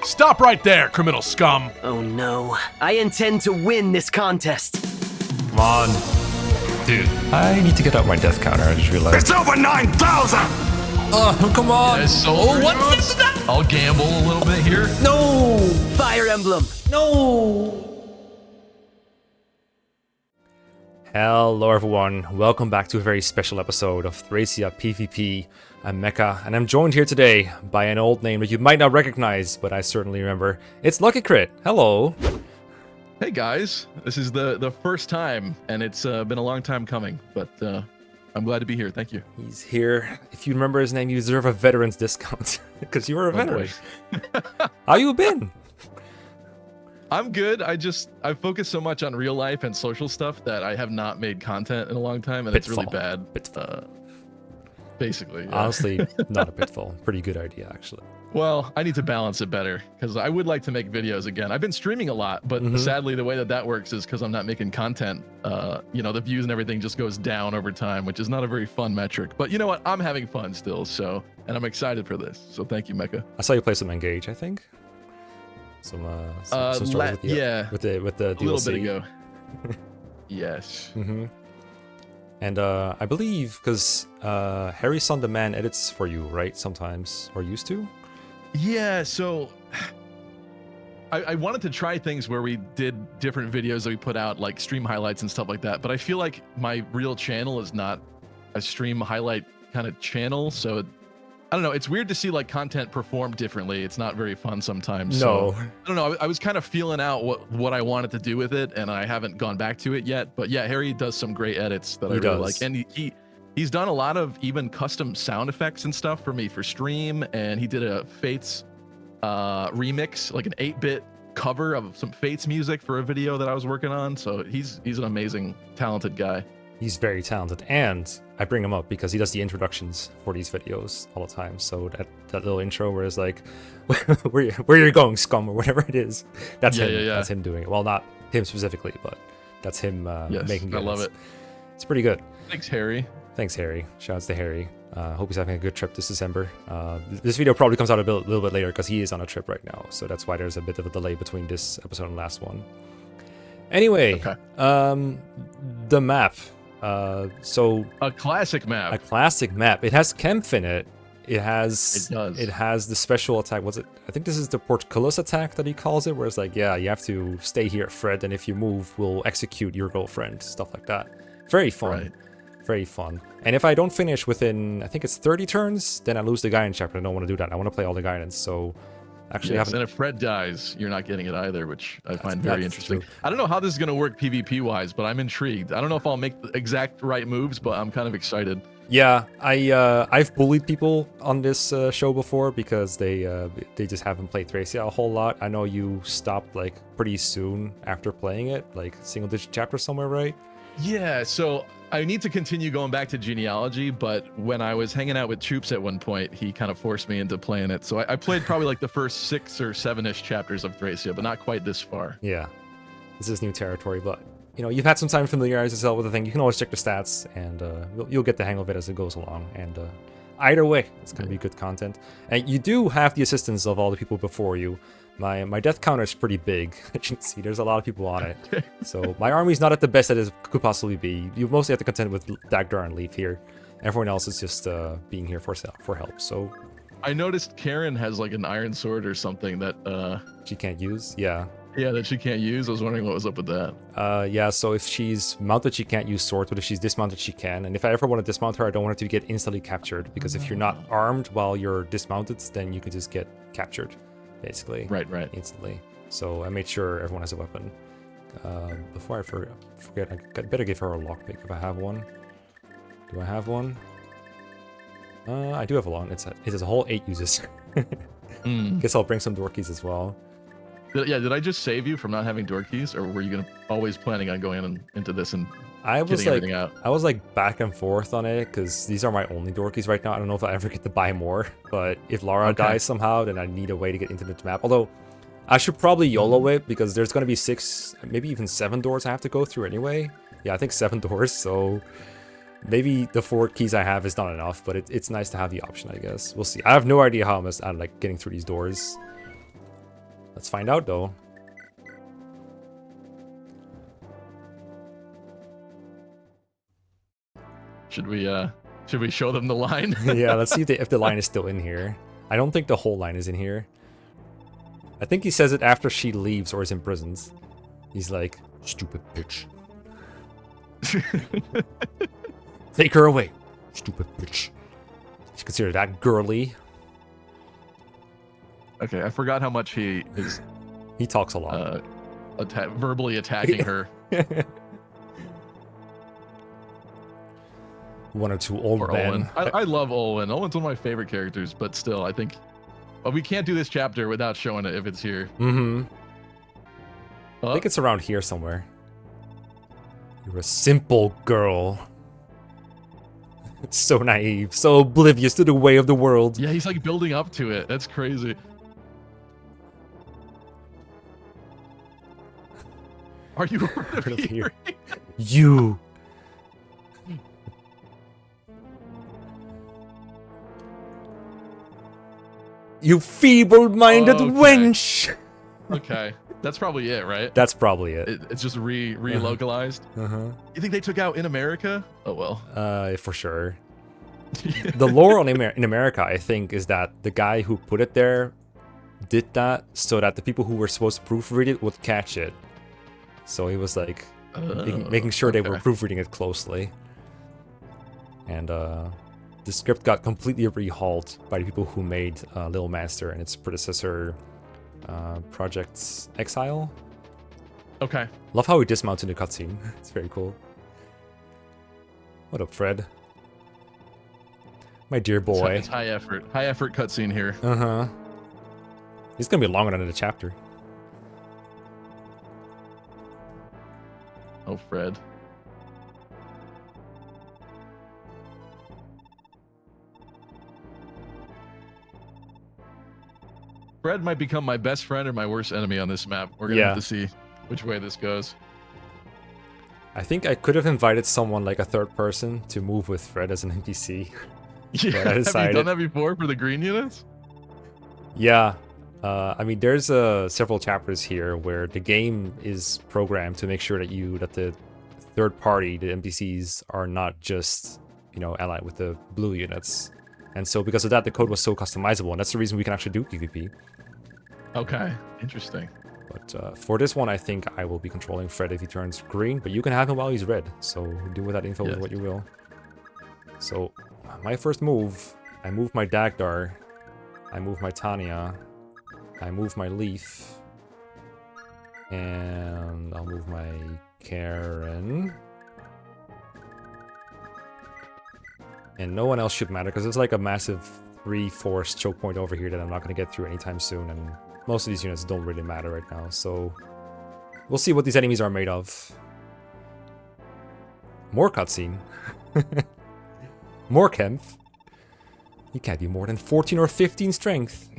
Stop right there, criminal scum! Oh no. I intend to win this contest. Come on. Dude, I need to get up my death counter, I just realized. It's over 9,000! Oh, come on! So what? I'll gamble a little bit here. No! Fire Emblem. No! Hello everyone, welcome back to a very special episode of Thracia PvP. I'm Mecha, and I'm joined here today by an old name that you might not recognize, but I certainly remember. It's Lucky Crit. Hello! Hey guys, this is the first time, and it's been a long time coming, but I'm glad to be here, thank you. He's here. If you remember his name, you deserve a veteran's discount, because you were a veteran. How you been? I'm good. I focus so much on real life and social stuff that I have not made content in a long time, and it's really bad. Basically, yeah. Honestly, not a pitfall. Pretty good idea, actually. Well, I need to balance it better because I would like to make videos again. I've been streaming a lot, but sadly, the way that works is because I'm not making content. The views and everything just goes down over time, which is not a very fun metric. But you know what? I'm having fun still, and I'm excited for this. So thank you, Mecha. I saw you play some Engage, I think. Some stories with the DLC. A little bit ago. Yes. And I believe because Harry's on demand edits for you, right? Sometimes, or used to. Yeah. So I wanted to try things where we did different videos that we put out, like stream highlights and stuff like that. But I feel like my real channel is not a stream highlight kind of channel, so. I don't know. It's weird to see like content perform differently. It's not very fun sometimes. No. So, I don't know. I was kind of feeling out what I wanted to do with it, and I haven't gone back to it yet. But yeah, Harry does some great edits that I really like, and he's done a lot of even custom sound effects and stuff for me for stream. And he did a Fates remix, like an 8-bit cover of some Fates music for a video that I was working on. So he's an amazing, talented guy. He's very talented, and I bring him up because he does the introductions for these videos all the time. So that little intro where it's like, where you're going, scum, or whatever it is, that's him. Yeah. That's him doing it. Well, not him specifically, but that's him making it. I love it. It's pretty good. Thanks, Harry. Thanks, Harry. Shouts to Harry. Hope he's having a good trip this December. This video probably comes out a little bit later because he is on a trip right now. So that's why there's a bit of a delay between this episode and last one. Anyway, the map. So a classic map. A classic map. It has Kemp in it. It has the special attack. What's it? I think this is the portcullis attack that he calls it, where it's like, yeah, you have to stay here, Fred, and if you move, we'll execute your girlfriend. Stuff like that. Very fun. Right. Very fun. And if I don't finish within, I think it's 30 turns, then I lose the guidance chapter. I don't want to do that. I want to play all the guidance. So actually, and if Fred dies, you're not getting it either, which I find very interesting. True. I don't know how this is going to work PvP wise, but I'm intrigued. I don't know if I'll make the exact right moves, but I'm kind of excited. Yeah, I've bullied people on this show before because they just haven't played Thracia a whole lot. I know you stopped like pretty soon after playing it, like single-digit chapter somewhere, right? Yeah, so I need to continue going back to genealogy, but when I was hanging out with Troops at one point, he kind of forced me into playing it. So I played probably like the first 6 or 7-ish chapters of Thracia, but not quite this far. Yeah, this is new territory, but you know, you've had some time to familiarize yourself with the thing. You can always check the stats, and you'll get the hang of it as it goes along. And either way, it's going to be good content. And you do have the assistance of all the people before you. My death counter is pretty big. As you can see, there's a lot of people on it. So my army's not at the best that it could possibly be. You mostly have to contend with Dagdar and Leaf here. Everyone else is just being here for help. So I noticed Karen has like an iron sword or something that she can't use. Yeah, that she can't use. I was wondering what was up with that. Yeah, so if she's mounted, she can't use swords, but if she's dismounted, she can. And if I ever want to dismount her, I don't want her to get instantly captured, because if you're not armed while you're dismounted, then you could just get captured, basically. Right. Instantly. So I made sure everyone has a weapon. Before I forget, I better give her a lockpick if I have one. Do I have one? I do have a long. It has a whole 8 uses. Guess I'll bring some door keys as well. Did I just save you from not having door keys, or were you always planning on going into this and getting everything out? I was like back and forth on it because these are my only door keys right now. I don't know if I ever get to buy more, but if Lara dies somehow, then I need a way to get into the map. Although I should probably YOLO it because there's going to be 6, maybe even 7 doors I have to go through anyway. Yeah, I think 7 doors. So maybe the 4 keys I have is not enough, but it's nice to have the option, I guess. We'll see. I have no idea how I'm like getting through these doors. Let's find out, though. Should we show them the line? Yeah, let's see if the line is still in here. I don't think the whole line is in here. I think he says it after she leaves or is imprisoned. He's like, stupid bitch. Take her away, stupid bitch. She considered that girly. Okay, I forgot how much he is. He talks a lot. Verbally attacking her. One or two old men. I love Olwen. Olwen's one of my favorite characters, but still, I think we can't do this chapter without showing it if it's here. Mm-hmm. I think it's around here somewhere. You're a simple girl. So naive, so oblivious to the way of the world. Yeah, he's like building up to it. That's crazy. Are you hard of hearing? You. You feeble-minded wench. Okay, that's probably it, right? That's probably it. It's just re-localized. You think they took out In America? Oh well. For sure. The lore in America, I think, is that the guy who put it there did that so that the people who were supposed to proofread it would catch it. So he was like making sure they were proofreading it closely. And the script got completely rehauled by the people who made Little Master and its predecessor, Project Exile. Okay. Love how he dismounts in the cutscene. It's very cool. What up, Fred? My dear boy. It's high effort cutscene here. He's gonna be longer than the chapter. Oh, Fred. Fred might become my best friend or my worst enemy on this map. We're gonna have to see which way this goes. I think I could have invited someone like a third person to move with Fred as an NPC. Yeah, have you done that before for the green units? Yeah. I mean, there's several chapters here where the game is programmed to make sure that the third party, the NPCs, are not just, allied with the blue units. And so because of that, the code was so customizable, and that's the reason we can actually do PvP. Okay, interesting. But for this one, I think I will be controlling Fred if he turns green, but you can have him while he's red, so do with that info what you will. So, my first move, I move my Dagdar, I move my Tanya, I move my Leaf, and I'll move my Karen. And no one else should matter, because it's like a massive 3-force choke point over here that I'm not going to get through anytime soon, and most of these units don't really matter right now, so we'll see what these enemies are made of. More cutscene. More Kemp. He can't be more than 14 or 15 strength.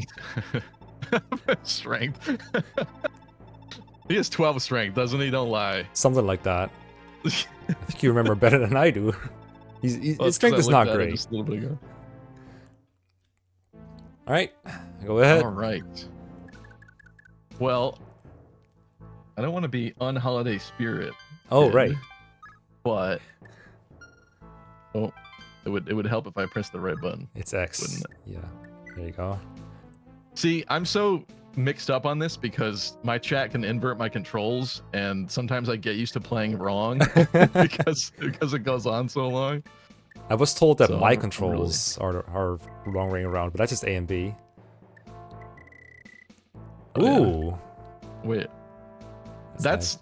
Strength. He has 12 strength, doesn't he? Don't lie. Something like that. I think you remember better than I do. His strength is not great. Just a little bit ago. Alright, go ahead. Alright. Well, I don't want to be unholiday spirit. Oh, right. But it would help if I pressed the right button. It's X. Yeah. There you go. See, I'm so mixed up on this because my chat can invert my controls, and sometimes I get used to playing wrong because it goes on so long. I was told that my controls are wrong way around, but that's just A and B. Ooh. Yeah. Wait. That's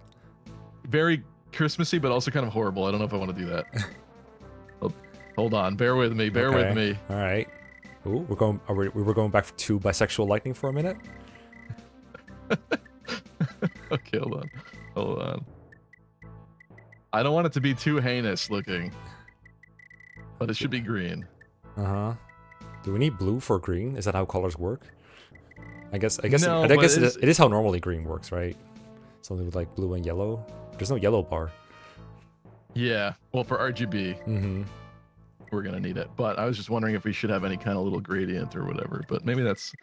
very Christmassy, but also kind of horrible. I don't know if I want to do that. Hold on. Bear with me. Bear with me. All right. Ooh, we were going back to bisexual lightning for a minute. Okay, hold on. I don't want it to be too heinous looking, but it should be green. Do we need blue for green? Is that how colors work? I guess it is how normally green works, right? Something with like blue and yellow. There's no yellow bar. Yeah. Well, for RGB, we're gonna need it. But I was just wondering if we should have any kind of little gradient or whatever. But maybe that's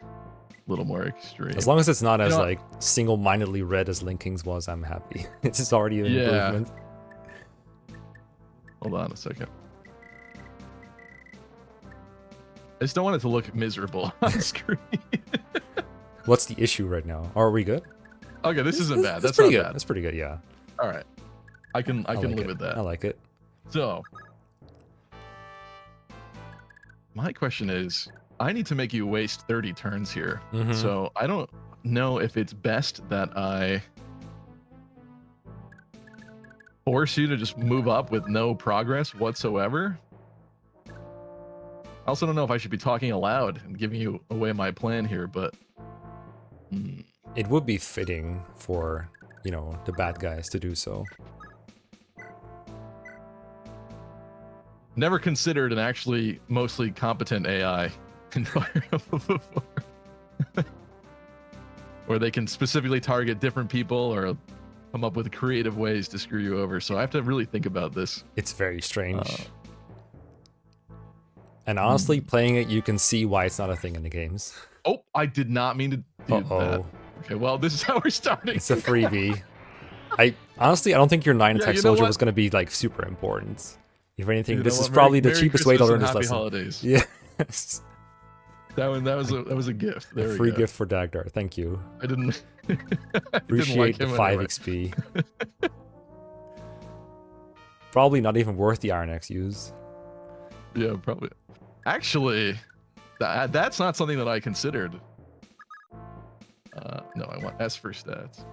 little more extreme. As long as it's not as like single-mindedly red as Link King's was, I'm happy. It's already an improvement. Hold on a second. I just don't want it to look miserable on screen. What's the issue right now? Are we good? Okay, this isn't bad. That's pretty not good. bad. That's pretty good, yeah. All right. I can live with that. I like it. So, my question is, I need to make you waste 30 turns here. So, I don't know if it's best that I force you to just move up with no progress whatsoever. I also don't know if I should be talking aloud and giving you away my plan here, but it would be fitting for, you know, the bad guys to do so. Never considered an actually mostly competent AI environment before. Where they can specifically target different people or come up with creative ways to screw you over. So I have to really think about this. It's very strange. And honestly, playing it, you can see why it's not a thing in the games. Oh, I did not mean to do that. Okay, well, this is how we're starting. It's a freebie. I don't think your 9 attack soldier was going to be like super important. If anything, this is probably the cheapest way to learn this lesson. Holidays. Yes. That was a gift. There Free gift for Dagdar. Thank you. I didn't appreciate the 5 XP. Probably not even worth the Iron Axe use. Yeah, probably. Actually, that's not something that I considered. No, I want S for stats.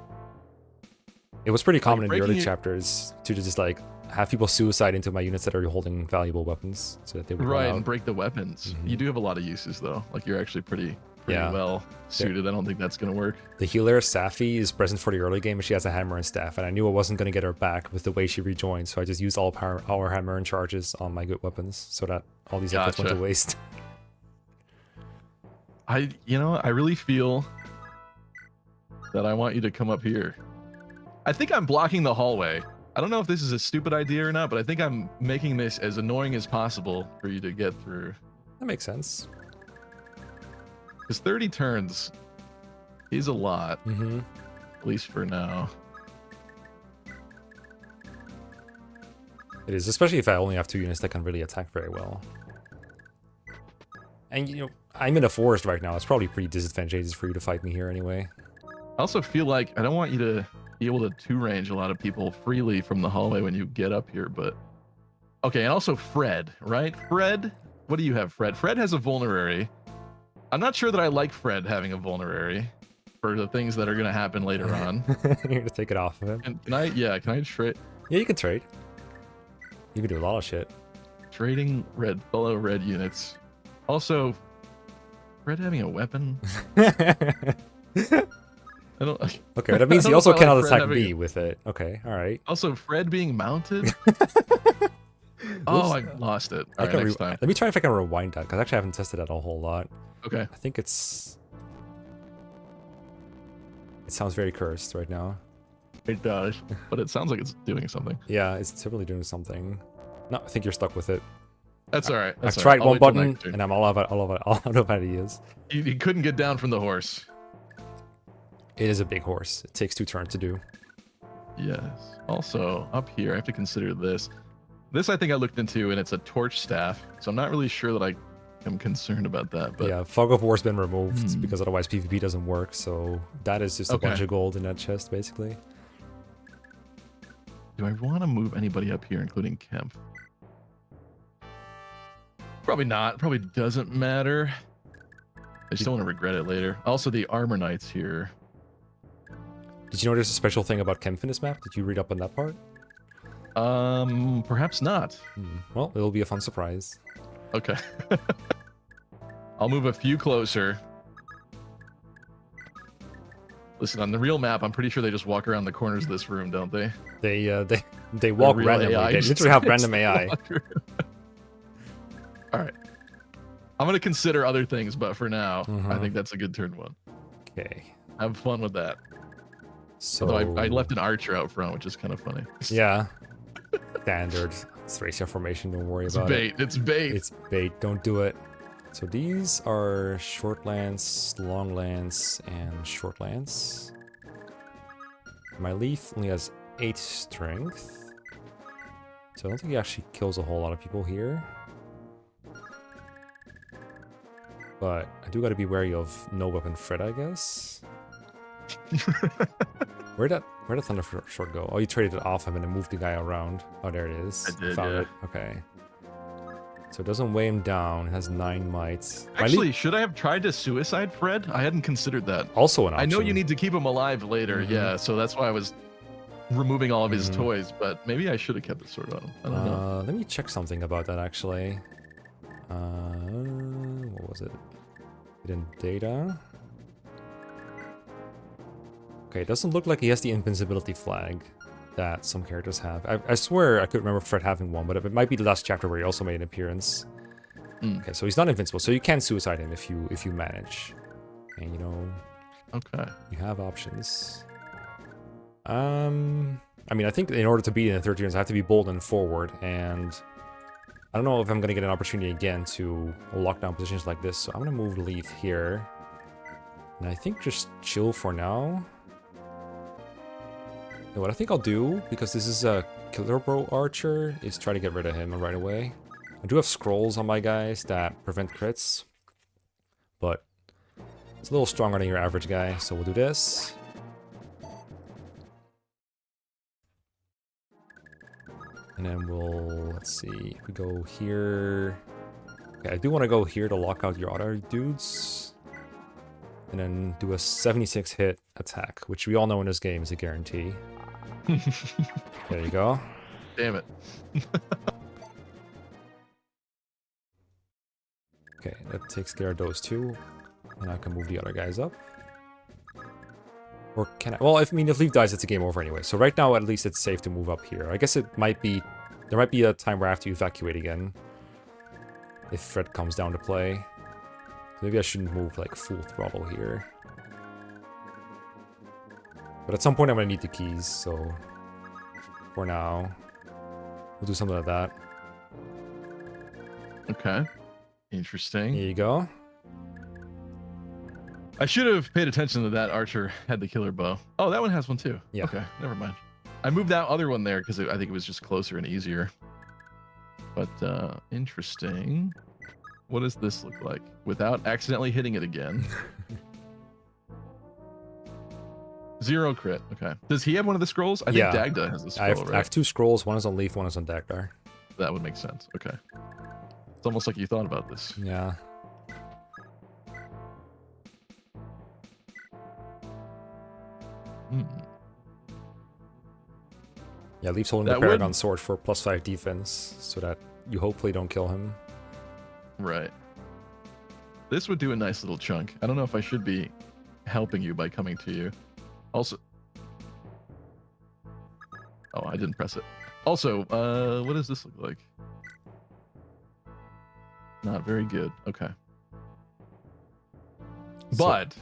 It was pretty common in the early chapters to just like have people suicide into my units that are holding valuable weapons so that they would and break the weapons. You do have a lot of uses though. Like you're actually pretty well suited. I don't think that's gonna work. The healer Safi is present for the early game, and she has a hammer and staff, and I knew I wasn't gonna get her back with the way she rejoined, so I just used all power hammer and charges on my good weapons so that all these efforts went to waste. I really feel that I want you to come up here. I think I'm blocking the hallway. I don't know if this is a stupid idea or not, but I think I'm making this as annoying as possible for you to get through. That makes sense. Because 30 turns is a lot, at least for now. It is, especially if I only have 2 units that can really attack very well. And, you know, I'm in a forest right now. It's probably pretty disadvantageous for you to fight me here anyway. I also feel like I don't want you to be able to 2-range a lot of people freely from the hallway when you get up here, but... Okay, and also Fred, right? Fred? What do you have, Fred? Fred has a vulnerary. I'm not sure that I like Fred having a vulnerary for the things that are going to happen later on. You're going to take it off of him. Can I trade? Yeah, you can trade. You can do a lot of shit. Trading fellow red units. Also, Fred having a weapon? I don't. Okay, that means he also cannot attack me with it. Okay, all right. Also, Fred being mounted? Oh, I lost it. All right, next time. Let me try if I can rewind that, because actually I haven't tested that a whole lot. Okay. I think it sounds very cursed right now. It does, but it sounds like it's doing something. Yeah, it's typically doing something. No, I think you're stuck with it. That's all right. I've tried one button, and I'm all out of ideas. You couldn't get down from the horse. It is a big horse. It takes 2 turns to do. Yes. Also, up here, I have to consider this. This I think I looked into, and it's a torch staff, so I'm not really sure that I am concerned about that. But yeah, Fog of War's been removed because otherwise PvP doesn't work, so that is just a bunch of gold in that chest, basically. Do I want to move anybody up here, including Kemp? Probably not. Probably doesn't matter. I just don't want to regret it later. Also, the Armor Knights here. Did you know there's a special thing about Kemp in this map? Did you read up on that part? Perhaps not. Well, it'll be a fun surprise. Okay. I'll move a few closer. Listen, on the real map, I'm pretty sure they just walk around the corners of this room, don't they? They walk randomly. They literally have random AI. All right. I'm gonna consider other things, but for now, I think that's a good turn 1. Okay. Have fun with that. So although I left an archer out front, which is kind of funny. Yeah. Standard. It's racial formation. Don't worry about it. It's bait. It's bait. Don't do it. So these are short lance, long lance, and short lance. My leaf only has 8 strength. So I don't think he actually kills a whole lot of people here. But I do gotta be wary of no weapon Fred, I guess. Where'd that Thunder Short go? Oh, you traded it off him and then moved the guy around. Oh, there it is. I did, Found yeah. it. Okay. So it doesn't weigh him down. It has 9 mites. Actually, should I have tried to suicide Fred? I hadn't considered that. Also an option. I know you need to keep him alive later, yeah, so that's why I was removing all of his toys, but maybe I should have kept the sword on him. I don't know. Let me check something about that, actually. What was it? Hidden data. Okay, it doesn't look like he has the invincibility flag that some characters have. I swear I could remember Fred having one, but it might be the last chapter where he also made an appearance. Okay, so he's not invincible, so you can suicide him if you manage. And you know, okay, you have options. I mean, I think in order to beat in the 13s, I have to be bold and forward, and I don't know if I'm gonna get an opportunity again to lock down positions like this, so I'm gonna move Leaf here. And I think just chill for now. And what I think I'll do, because this is a Killer Bro Archer, is try to get rid of him right away. I do have scrolls on my guys that prevent crits, but it's a little stronger than your average guy, so we'll do this. And then we'll, let's see, we go here. Okay, I do want to go here to lock out your other dudes. And then do a 76 hit attack, which we all know in this game is a guarantee. There you go. Damn it. Okay, that takes care of those two. And I can move the other guys up. Or can I? Well, if Leaf dies, it's a game over anyway. So right now, at least it's safe to move up here. I guess it might be... There might be a time where I have to evacuate again. If Fred comes down to play. Maybe I shouldn't move like full throttle here. But at some point I'm gonna need the keys, so... For now, we'll do something like that. Okay. Interesting. Here you go. I should have paid attention to that archer had the killer bow. Oh, that one has one too. Yeah. Okay, never mind. I moved that other one there because I think it was just closer and easier. But interesting. What does this look like without accidentally hitting it again? 0 crit. Okay. Does he have one of the scrolls? I think Dagda has a scroll, right? I have 2 scrolls. One is on Leaf, one is on Dagda. That would make sense. Okay. It's almost like you thought about this. Yeah. Yeah, Leaf's holding the Paragon Sword for +5 defense, so that you hopefully don't kill him. Right. This would do a nice little chunk. I don't know if I should be helping you by coming to you. Also... Oh, I didn't press it. Also, what does this look like? Not very good. Okay. But...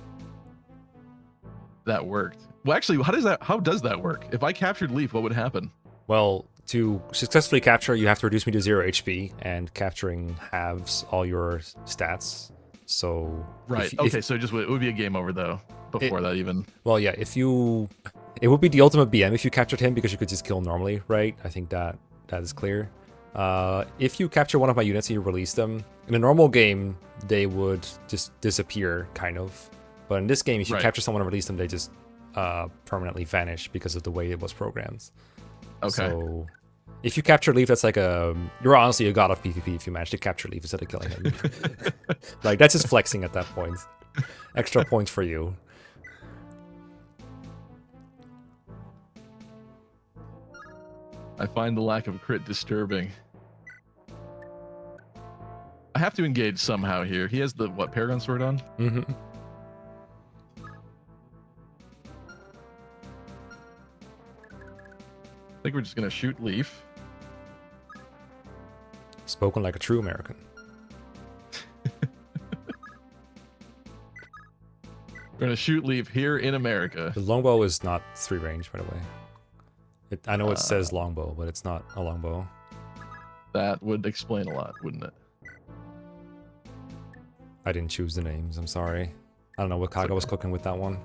that worked. Well, actually, how does that work? If I captured Leaf, what would happen? Well, to successfully capture, you have to reduce me to 0 HP, and capturing halves all your stats. So right. Okay, so it would be a game over though before that even. Well, yeah. It would be the ultimate BM if you captured him because you could just kill normally, right? I think that is clear. If you capture one of my units and you release them in a normal game, they would just disappear, kind of. But in this game, if you capture someone and release them, they just permanently vanish because of the way it was programmed. Okay. So if you capture Leaf, that's like you're honestly a god of PvP if you manage to capture Leaf instead of killing him. Like, that's just flexing at that point. Extra points for you. I find the lack of crit disturbing. I have to engage somehow here. He has the, Paragon Sword on? Mm-hmm. I think we're just going to shoot Leaf. Spoken like a true American. We're going to shoot Leaf here in America. The longbow is not 3 range, by the way. I know it says longbow, but it's not a longbow. That would explain a lot, wouldn't it? I didn't choose the names. I'm sorry. I don't know what Kaga was cooking with that one.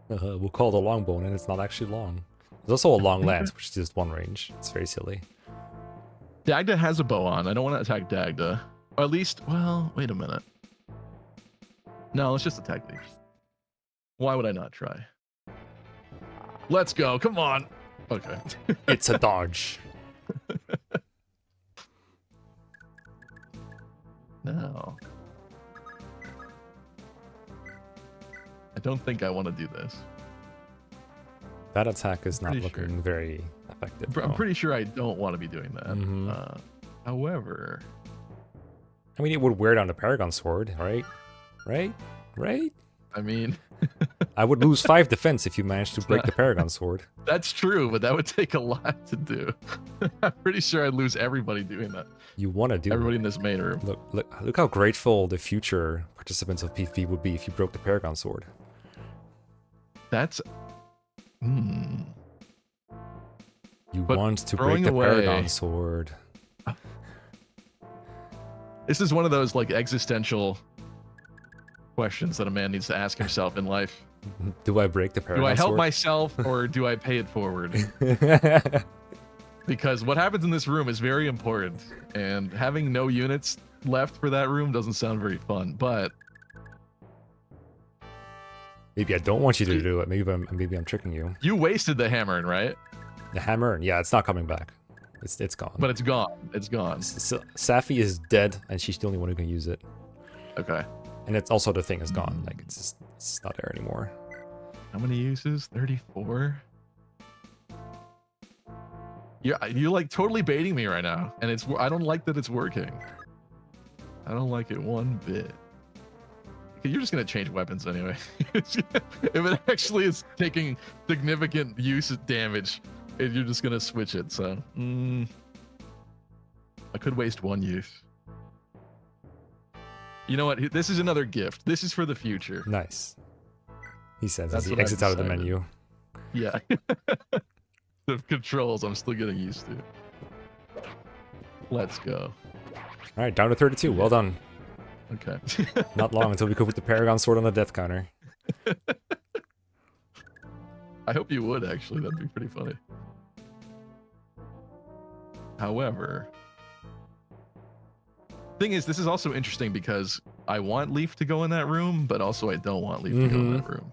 We'll call it a longbone, and it's not actually long. There's also a long lance, which is just one range. It's very silly. Dagda has a bow on. I don't want to attack Dagda. Or at least, well, wait a minute. No, let's just attack these. Why would I not try? Let's go. Come on. Okay. It's a dodge. No. I don't think I want to do this. That attack is not Pretty looking sure. very effective. I'm though. pretty sure I don't want to be doing that. However, I mean, it would wear down the Paragon Sword, right? Right? I mean, I would lose 5 defense if you managed to break the Paragon Sword. that's true, but that would take a lot to do. I'm pretty sure I'd lose everybody doing that. You want to do Everybody it. in this main room. Look how grateful the future participants of PvP would be if you broke the Paragon Sword. That's. You But want to break throwing the away- Paragon Sword. This is one of those like existential questions that a man needs to ask himself in life. Do I break the Paragon Do I help Sword? myself or do I pay it forward? Because what happens in this room is very important, and having no units left for that room doesn't sound very fun. But Maybe I don't want you to do it. Maybe I'm tricking you. you wasted the hammer, right? The hammer, yeah, it's not coming back. It's gone. But it's gone. It's gone. Safi is dead, and she's the only one who can use it. Okay. And it's also the thing is gone. Like it's just not there anymore. How many uses? 34. You're like totally baiting me right now, and I don't like that it's working. I don't like it one bit. You're just gonna change weapons anyway. If it actually is taking significant use of damage, you're just gonna switch it. So I could waste one use. You know what? This is another gift. This is for the future. Nice. He says That's as he what I've exits out of the decided. menu. Yeah. The controls I'm still getting used to. Let's go. All right, down to 32. Well done. Okay. Not long until we could put the Paragon Sword on the death counter. I hope you would, actually. That'd be pretty funny. However, thing is, this is also interesting because I want Leaf to go in that room, but also I don't want Leaf to go in that room.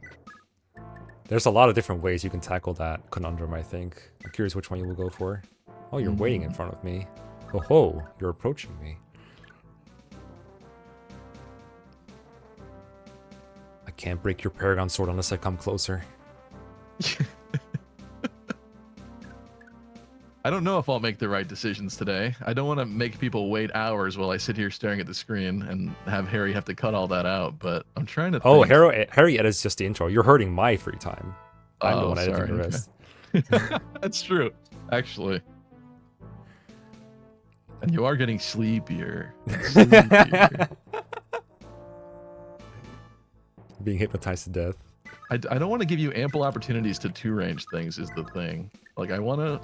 There's a lot of different ways you can tackle that conundrum, I think. I'm curious which one you will go for. Oh, you're waiting in front of me. Oh ho, you're approaching me. I can't break your Paragon Sword unless I come closer. I don't know if I'll make the right decisions today. I don't want to make people wait hours while I sit here staring at the screen and have Harry have to cut all that out, but I'm trying to think. Oh, Harry edits just the intro. You're hurting my free time. I'm the one editing the rest. That's true, actually. And you are getting sleepier. Being hypnotized to death. I don't want to give you ample opportunities to two-range things is the thing. Like, I want to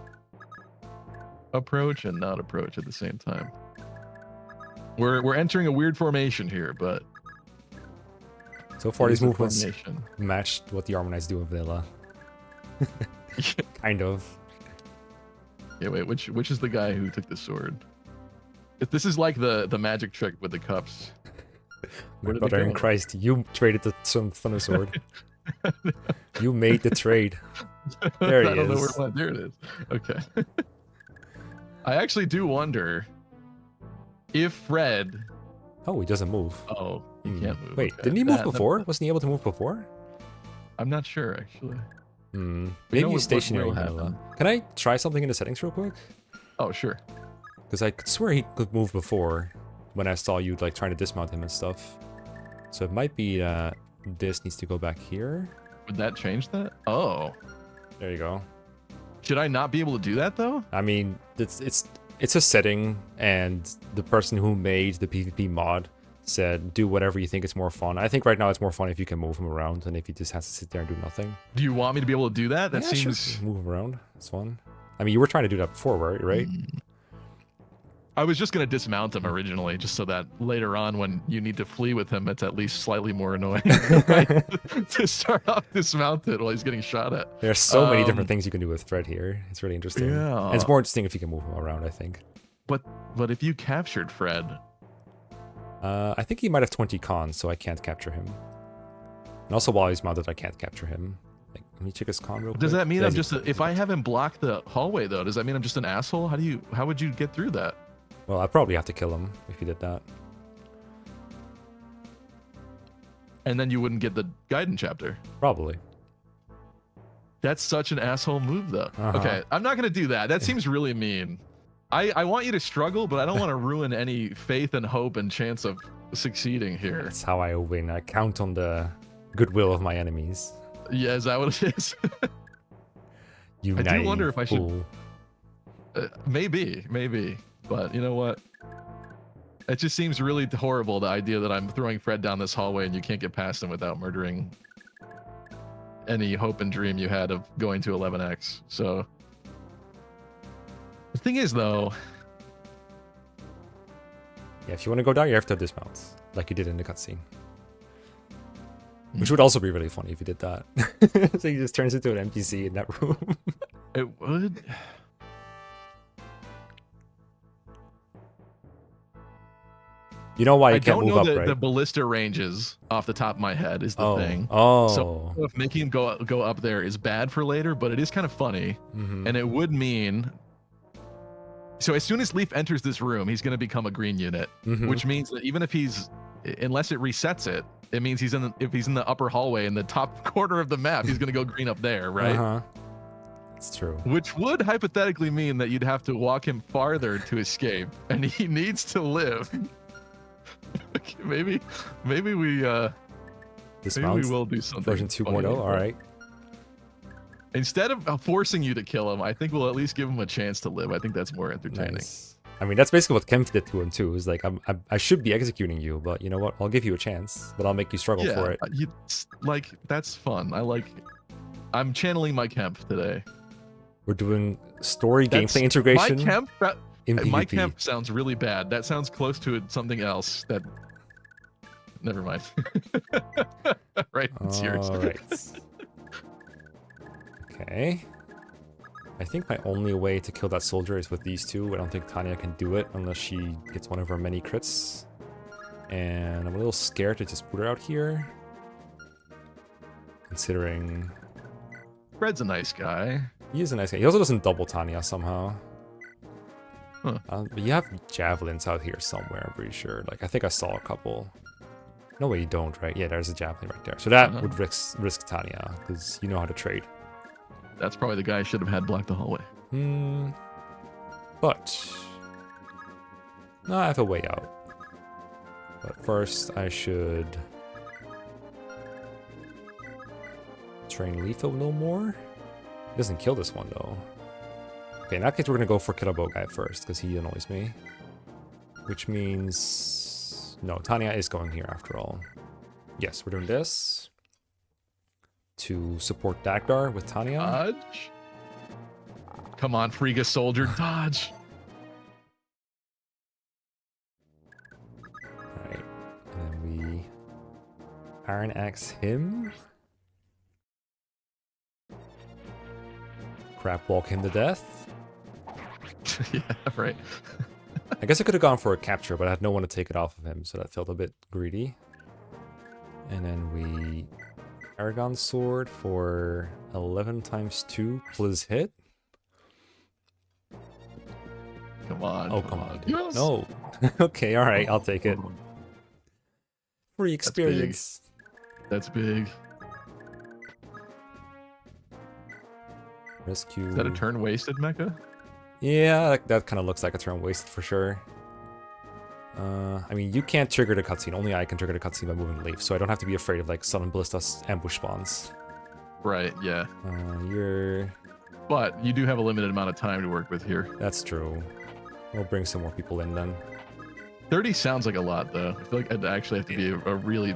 approach and not approach at the same time. We're entering a weird formation here, but so far these movements formation. matched what the Armonites do in Vanilla. Kind of. Yeah, wait, which is the guy who took the sword? If this is like the magic trick with the cups. My Where did it brother in go? Christ, you traded the Thunder Sword. You made the trade. There he I don't know where is. it went. There it is. Okay. I actually do wonder if Fred. Oh, he doesn't move. Oh, he can't move. Wait, okay. didn't he move That- before? Wasn't he able to move before? I'm not sure actually. We know Maybe what he's stationary will in Vanilla. happen. Can I try something in the settings real quick? Oh, sure. Because I could swear he could move before when I saw you like trying to dismount him and stuff. So it might be this needs to go back here. Would that change that? Oh. There you go. Should I not be able to do that though? I mean, it's a setting, and the person who made the PvP mod said do whatever you think is more fun. I think right now it's more fun if you can move him around than if he just has to sit there and do nothing. Do you want me to be able to do that? That Yeah, sure. seems. Move him around. It's fun. I mean, you were trying to do that before, right? I was just gonna dismount him originally, just so that later on, when you need to flee with him, it's at least slightly more annoying to start off dismounted while he's getting shot at. There's so many different things you can do with Fred here. It's really interesting. Yeah. And it's more interesting if you can move him around, I think. But if you captured Fred, I think he might have 20 cons, so I can't capture him. And also, while he's mounted, I can't capture him. Like, let me check his con real quick. does that mean I'm just if I have him block the hallway though? Does that mean I'm just an asshole? How would you get through that? Well, I'd probably have to kill him if you did that. And then you wouldn't get the guidance chapter. Probably. That's such an asshole move, though. Okay, I'm not gonna do that. That seems really mean. I want you to struggle, but I don't want to ruin any faith and hope and chance of succeeding here. That's how I win. I count on the goodwill of my enemies. Yeah, is that what it is? You I do wonder if I fool. should. Maybe. But you know what? It just seems really horrible, the idea that I'm throwing Fred down this hallway and you can't get past him without murdering any hope and dream you had of going to 11x. So the thing is, though, yeah, if you want to go down, you have to dismount, like you did in the cutscene. Which would also be really funny if you did that. So he just turns into an NPC in that room. It would. You know why you I can't don't move know up, right? the ballista ranges off the top of my head is the thing. Oh. So if making him go up there is bad for later, but it is kind of funny, and it would mean. So as soon as Leaf enters this room, he's going to become a green unit, which means that even if unless it resets it, it means if he's in the upper hallway in the top corner of the map, he's going to go green up there, right? It's true. Which would hypothetically mean that you'd have to walk him farther to escape, and he needs to live. Okay, maybe we Dismount. maybe we will do something. Version 2.0. All right. Instead of forcing you to kill him, I think we'll at least give him a chance to live. I think that's more entertaining. Nice. I mean, that's basically what Kemp did to him too. Is like, I should be executing you, but you know what? I'll give you a chance, but I'll make you struggle for it. That's fun. I'm channeling my Kemp today. We're doing story gameplay integration. My Kemp sounds really bad. That sounds close to something else. Never mind. Right, it's yours. All right. Okay. I think my only way to kill that soldier is with these two. I don't think Tanya can do it unless she gets one of her many crits. And I'm a little scared to just put her out here. Considering... Fred's a nice guy. He is a nice guy. He also doesn't double Tanya somehow. Huh. But you have javelins out here somewhere, I'm pretty sure. Like, I think I saw a couple. No way you don't, right? Yeah, there's a javelin right there. So that would risk Tanya, because you know how to trade. That's probably the guy I should have had block the hallway. But... no, I have a way out. But first, I should... train Leaf a little more. He doesn't kill this one, though. Okay, in that case, we're going to go for Killabo guy first, because he annoys me. Which means... no, Tanya is going here after all. Yes, we're doing this. To support Dagdar with Tanya. Dodge. Come on, Frigga soldier, dodge. Alright, and then we Iron Axe him. Crap walk him to death. Yeah, right. I guess I could have gone for a capture, but I had no one to take it off of him, so that felt a bit greedy. And then we Aragon Sword for 11 times 2 plus hit. Come on. Oh, come on. Dude. Yes. No. Okay, alright, I'll take it. Free experience. That's big. Rescue. Is that a turn wasted, Mecha? Yeah, that kind of looks like a turn wasted for sure. I mean, you can't trigger the cutscene. Only I can trigger the cutscene by moving the leaf, so I don't have to be afraid of like sudden ballista's ambush spawns. Right, yeah. But you do have a limited amount of time to work with here. That's true. We'll bring some more people in then. 30 sounds like a lot, though. I feel like I'd actually have to be a really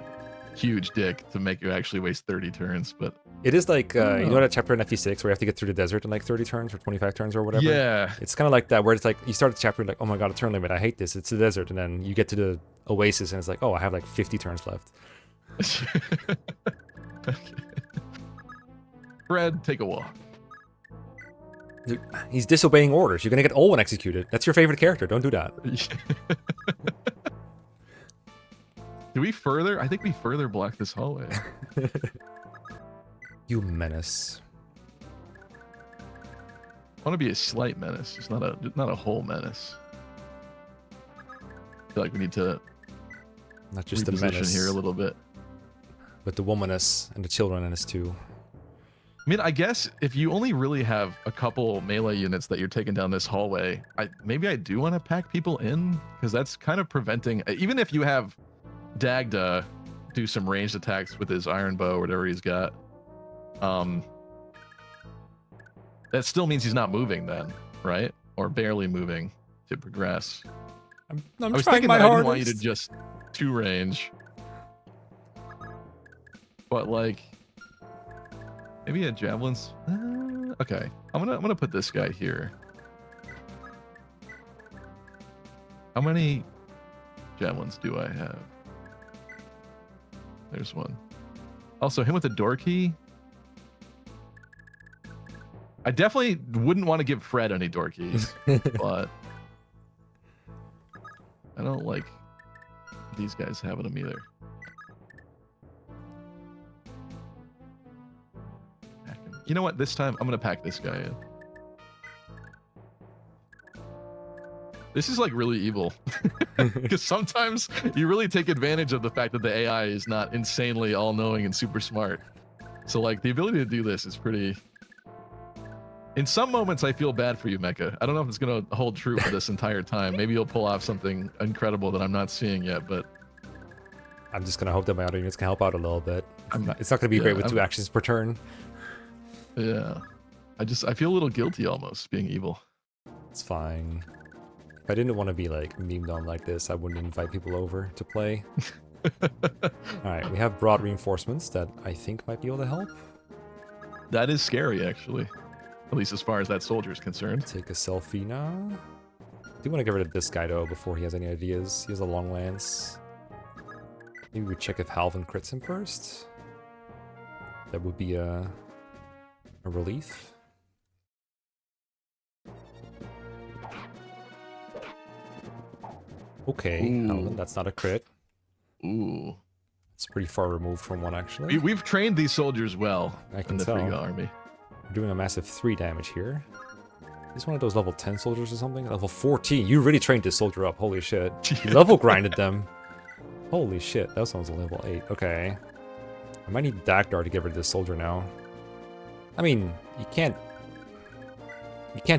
huge dick to make you actually waste 30 turns, but... It is like, you know that chapter in FE6 where you have to get through the desert in like 30 turns or 25 turns or whatever? Yeah. It's kind of like that, where it's like, you start the chapter like, oh my god, a turn limit, I hate this, it's the desert, and then you get to the oasis and it's like, oh, I have like 50 turns left. Okay. Fred, take a walk. Dude, he's disobeying orders. You're gonna get Olwen executed. That's your favorite character, don't do that. Do we further? I think we further block this hallway. You menace. I want to be a slight menace, just not a whole menace. I feel like we need to Not just the reposition menace here a little bit. but the womaness and the children in us too. I mean, I guess if you only really have a couple melee units that you're taking down this hallway, maybe I do want to pack people in, because that's kind of preventing, even if you have Dagda do some ranged attacks with his iron bow or whatever he's got, that still means he's not moving then, right? Or barely moving to progress. I was thinking that I didn't want you to just 2 range, but like maybe a javelin's okay. I'm gonna put this guy here. How many javelins do I have? There's one. Also, him with the door key. I definitely wouldn't want to give Fred any door keys, but I don't like these guys having them either. You know what? This time I'm gonna pack this guy in. This is like really evil, because sometimes you really take advantage of the fact that the AI is not insanely all-knowing and super smart. So like the ability to do this is pretty. In some moments, I feel bad for you, Mecha. I don't know if it's gonna hold true for this entire time. Maybe you'll pull off something incredible that I'm not seeing yet, but I'm just gonna hope that my other units can help out a little bit. It's not gonna be great with 2 actions per turn. Yeah, I feel a little guilty almost being evil. It's fine. If I didn't want to be like memed on like this, I wouldn't invite people over to play. Alright, we have broad reinforcements that I think might be able to help. That is scary, actually. At least as far as that soldier is concerned. Take a selfie now. I do want to get rid of this guy though before he has any ideas. He has a long lance. Maybe we check if Halvin crits him first. That would be a relief. Okay, Halvin, that's not a crit. Ooh. It's pretty far removed from one, actually. We've trained these soldiers well I can in the tell. Frigga army. We're doing a massive 3 damage here. He's one of those level 10 soldiers or something? Level 14. You really trained this soldier up. Holy shit. You level grinded them. Holy shit. That sounds a level 8. Okay. I might need Dagdar to get rid of this soldier now. I mean, you can't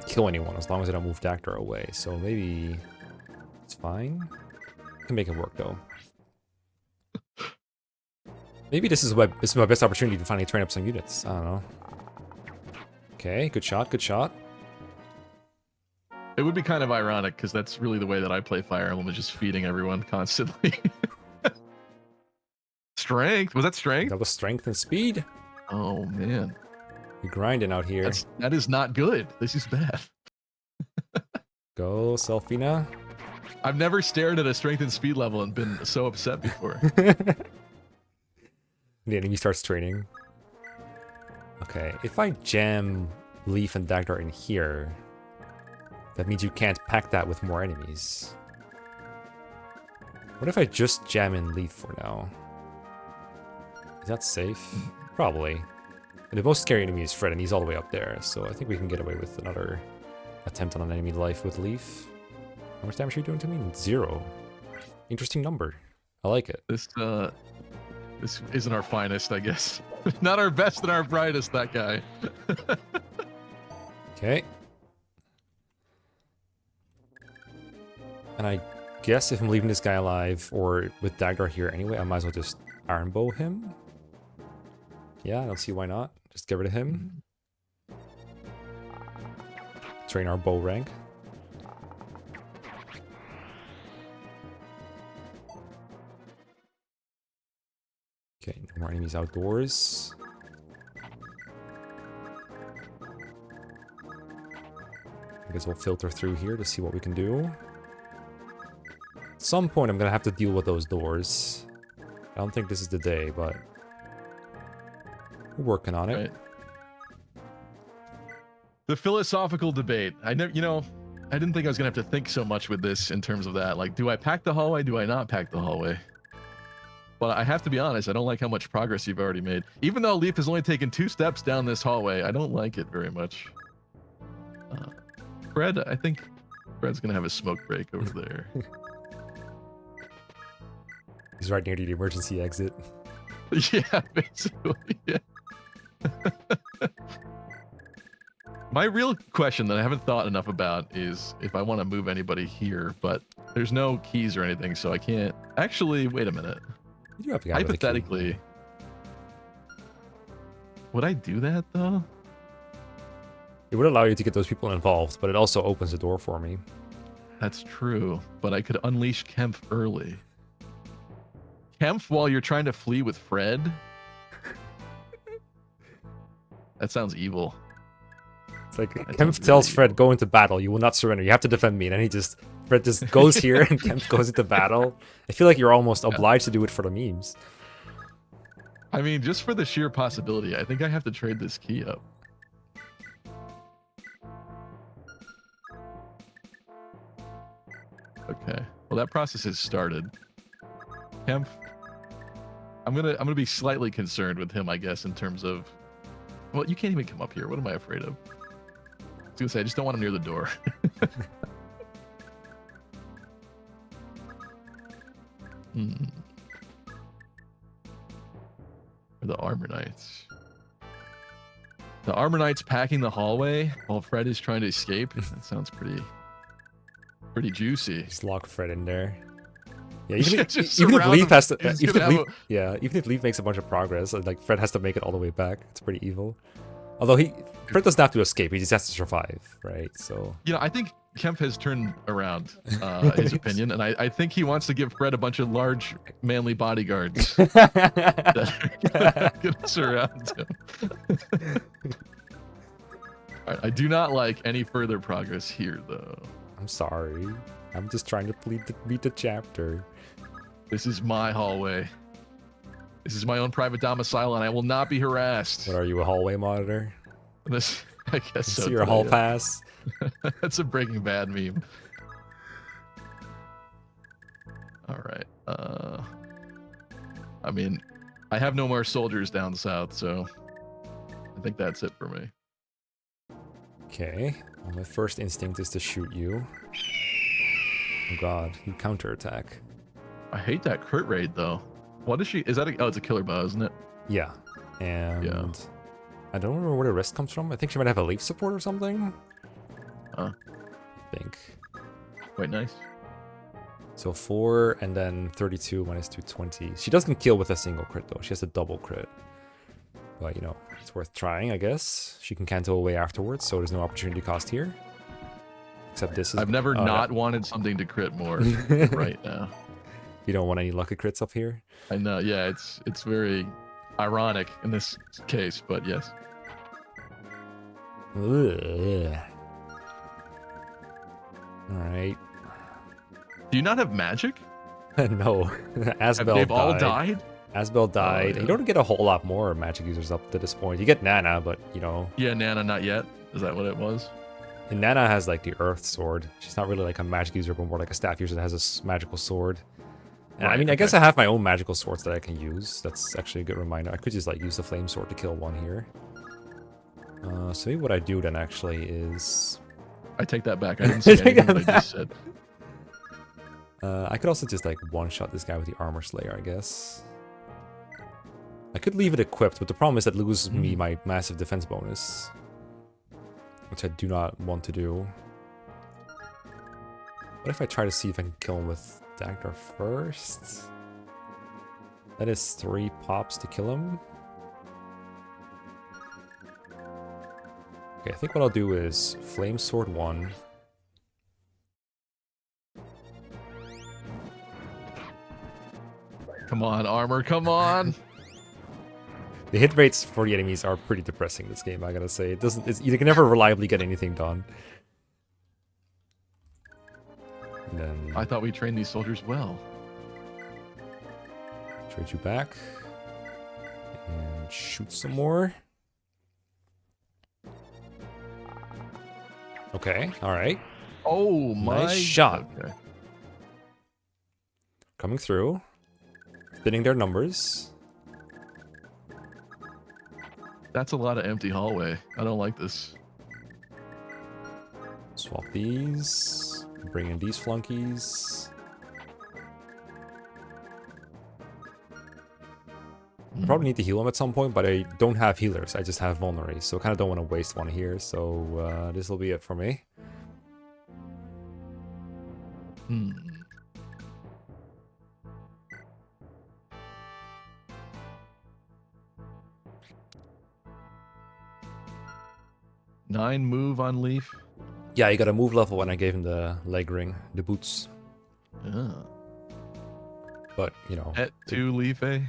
kill anyone as long as I don't move Dagdar away. So maybe it's fine. I can make it work though. Maybe this is my best opportunity to finally train up some units. I don't know. Okay, good shot, good shot. It would be kind of ironic because that's really the way that I play Fire Emblem, is just feeding everyone constantly. Strength? Was that strength? That was strength and speed. Oh man. You're grinding out here. That is not good. This is bad. Go, Selfina. I've never stared at a strength and speed level and been so upset before. The enemy starts training. Okay, if I jam Leaf and Dagdar in here, that means you can't pack that with more enemies. What if I just jam in Leaf for now? Is that safe? Probably. And the most scary enemy is Fred, and he's all the way up there, so I think we can get away with another attempt on an enemy life with Leaf. How much damage are you doing to me? 0. Interesting number. I like it. This isn't our finest, I guess. Not our best and our brightest, that guy. Okay. And I guess if I'm leaving this guy alive, or with Dagdar here anyway, I might as well just Iron Bow him. Yeah, I don't see why not. Just get rid of him. Train our bow rank. Okay, no more enemies outdoors. I guess we'll filter through here to see what we can do. At some point, I'm gonna have to deal with those doors. I don't think this is the day, but we're working on it. Right. The philosophical debate. I never, I didn't think I was gonna have to think so much with this in terms of that. Like, do I pack the hallway? Do I not pack the hallway? But I have to be honest, I don't like how much progress you've already made. Even though Leaf has only taken 2 steps down this hallway, I don't like it very much. Fred, I think Fred's gonna have a smoke break over there. He's right near the emergency exit. Yeah, basically, yeah. My real question that I haven't thought enough about is if I want to move anybody here, but there's no keys or anything, so I can't. Actually, wait a minute. You do have to get Hypothetically, would I do that though? It would allow you to get those people involved, but it also opens the door for me. That's true, but I could unleash Kemp early. Kemp while you're trying to flee with Fred? That sounds evil. It's like Kemp tells Fred, go into battle, you will not surrender, you have to defend me, and then Fred just goes here and Kemp goes into battle. I feel like you're almost obliged to do it for the memes. I mean, just for the sheer possibility, I think I have to trade this key up. Okay, well that process has started. Kemp, I'm gonna be slightly concerned with him, I guess, in terms of. Well, you can't even come up here. What am I afraid of? I was gonna say I just don't want him near the door. Or the Armor Knights. The Armor Knights packing the hallway while Fred is trying to escape. That sounds pretty juicy. Just lock Fred in there. Yeah, even if Leaf makes a bunch of progress, like Fred has to make it all the way back. It's pretty evil. Although Fred doesn't have to escape; he just has to survive, right? So I think Kemp has turned around his opinion, and I think he wants to give Fred a bunch of large, manly bodyguards that are gonna surround him. All right, I do not like any further progress here, though. I'm sorry. I'm just trying to beat the chapter. This is my hallway. This is my own private domicile, and I will not be harassed. What are you, a hallway monitor? This, I guess so. See your hall pass? That's a Breaking Bad meme. All right. I mean, I have no more soldiers down south, so I think that's it for me. Okay. Well, my first instinct is to shoot you. Oh god, you counterattack. I hate that crit rate though. What is she? Is that oh, it's a killer bow, isn't it? Yeah. And I don't remember where the rest comes from. I think she might have a leaf support or something. I think. Wait, nice. So 4 and then 32 minus 220. She doesn't kill with a single crit though. She has a double crit. But it's worth trying, I guess. She can cancel away afterwards, so there's no opportunity cost here. Except this is. I've never not wanted something to crit more right now. You don't want any lucky crits up here? I know, yeah, it's very ironic in this case, but yes. Ugh. Alright. Do you not have magic? No. Asbel They've all died? Asbel died. Oh, yeah. You don't get a whole lot more magic users up to this point. You get Nana, but Yeah, Nana not yet. Is that what it was? And Nana has like the Earth Sword. She's not really like a magic user, but more like a staff user that has a magical sword. And Right, I mean, I guess I have my own magical swords that I can use. That's actually a good reminder. I could just like use the flame sword to kill one here. So maybe what I do then actually is... I take that back. I didn't say anything that I just said. I could also just like one-shot this guy with the Armor Slayer, I guess. I could leave it equipped, but the problem is that loses me my massive defense bonus. Which I do not want to do. What if I try to see if I can kill him with Dagger first? That is 3 pops to kill him. Okay, I think what I'll do is Flame Sword 1. Come on, armor, come on! The hit rates for the enemies are pretty depressing this game, I gotta say. You can never reliably get anything done. And then I thought we trained these soldiers well. trade you back. And shoot some more. Okay, alright. Oh my! Nice shot. Okay. Coming through. Thinning their numbers. That's a lot of empty hallway. I don't like this. Swap these. Bring in these flunkies. I probably need to heal them at some point, but I don't have healers. I just have vulneraries, so I kind of don't want to waste one here. So this will be it for me. Hmm. Nine move on Leaf. Yeah, you got a move level when I gave him the leg ring, the boots. Yeah. But, you know. At 2 Leaf, eh?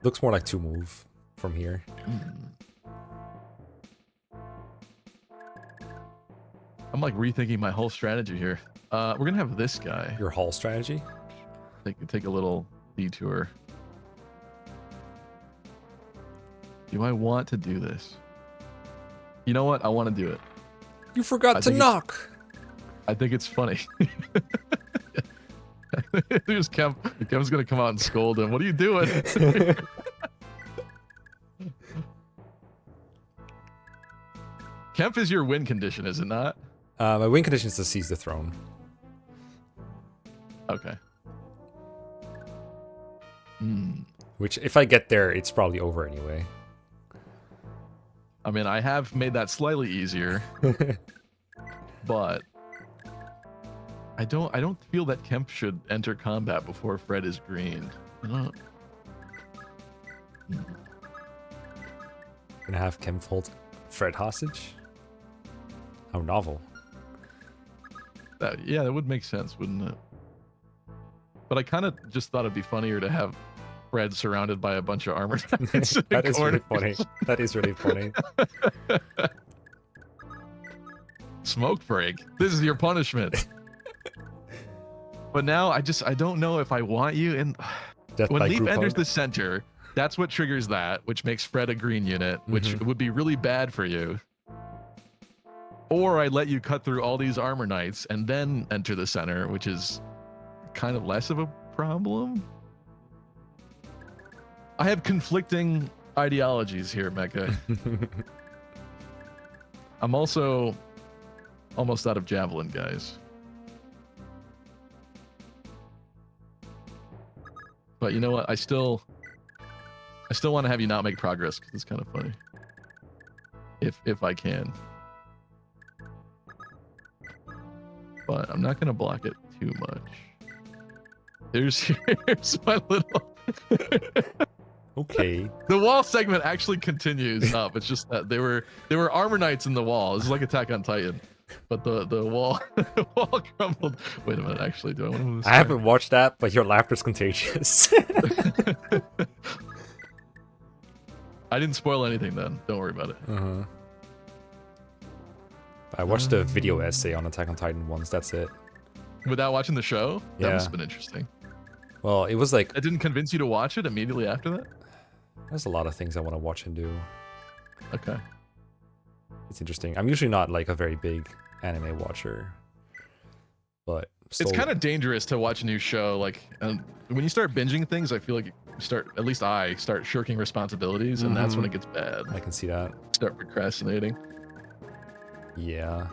Looks more like 2 move from here. I'm like rethinking my whole strategy here. We're gonna have this guy Your hall strategy? take a little detour. Do I want to do this? You know what? I want to do it. You forgot to knock! I think it's funny. There's Kemp. Kemp's gonna come out and scold him. What are you doing? Kemp is your win condition, is it not? My win condition is to seize the throne. Okay. Hmm. Which, if I get there, it's probably over anyway. I mean, I have made that slightly easier, but I don't feel that Kemp should enter combat before Fred is green. I don't. Gonna have Kemp hold Fred hostage? How novel. Yeah, that would make sense, wouldn't it? But I kind of just thought it'd be funnier to have Fred surrounded by a bunch of armored knights. That is really funny. That is really funny. Smoke break. This is your punishment. But now I don't know if I want you in. When Leaf enters the center, that's what triggers that, which makes Fred a green unit, which would be really bad for you. Or I let you cut through all these armor knights and then enter the center, which is kind of less of a problem. I have conflicting ideologies here, Mecca. I'm also almost out of javelin, guys. But you know what? I still want to have you not make progress because it's kind of funny. If I can. But I'm not gonna block it too much. Here's my little. Okay. The wall segment actually continues up. It's just that there were armor knights in the wall. It's like Attack on Titan, but the wall the wall crumbled. Wait a minute. Actually, do I want to move this? I haven't watched that, but your laughter's contagious. I didn't spoil anything then. Don't worry about it. I watched a video essay on Attack on Titan once. That's it. Without watching the show? Yeah. That must have been interesting. Well, it was like... It didn't convince you to watch it immediately after that? There's a lot of things I want to watch and do. Okay. It's interesting. I'm usually not like a very big anime watcher. But... It's kind of dangerous to watch a new show. Like, when you start binging things, I feel like I start shirking responsibilities, and that's when it gets bad. I can see that. Start procrastinating. Yeah.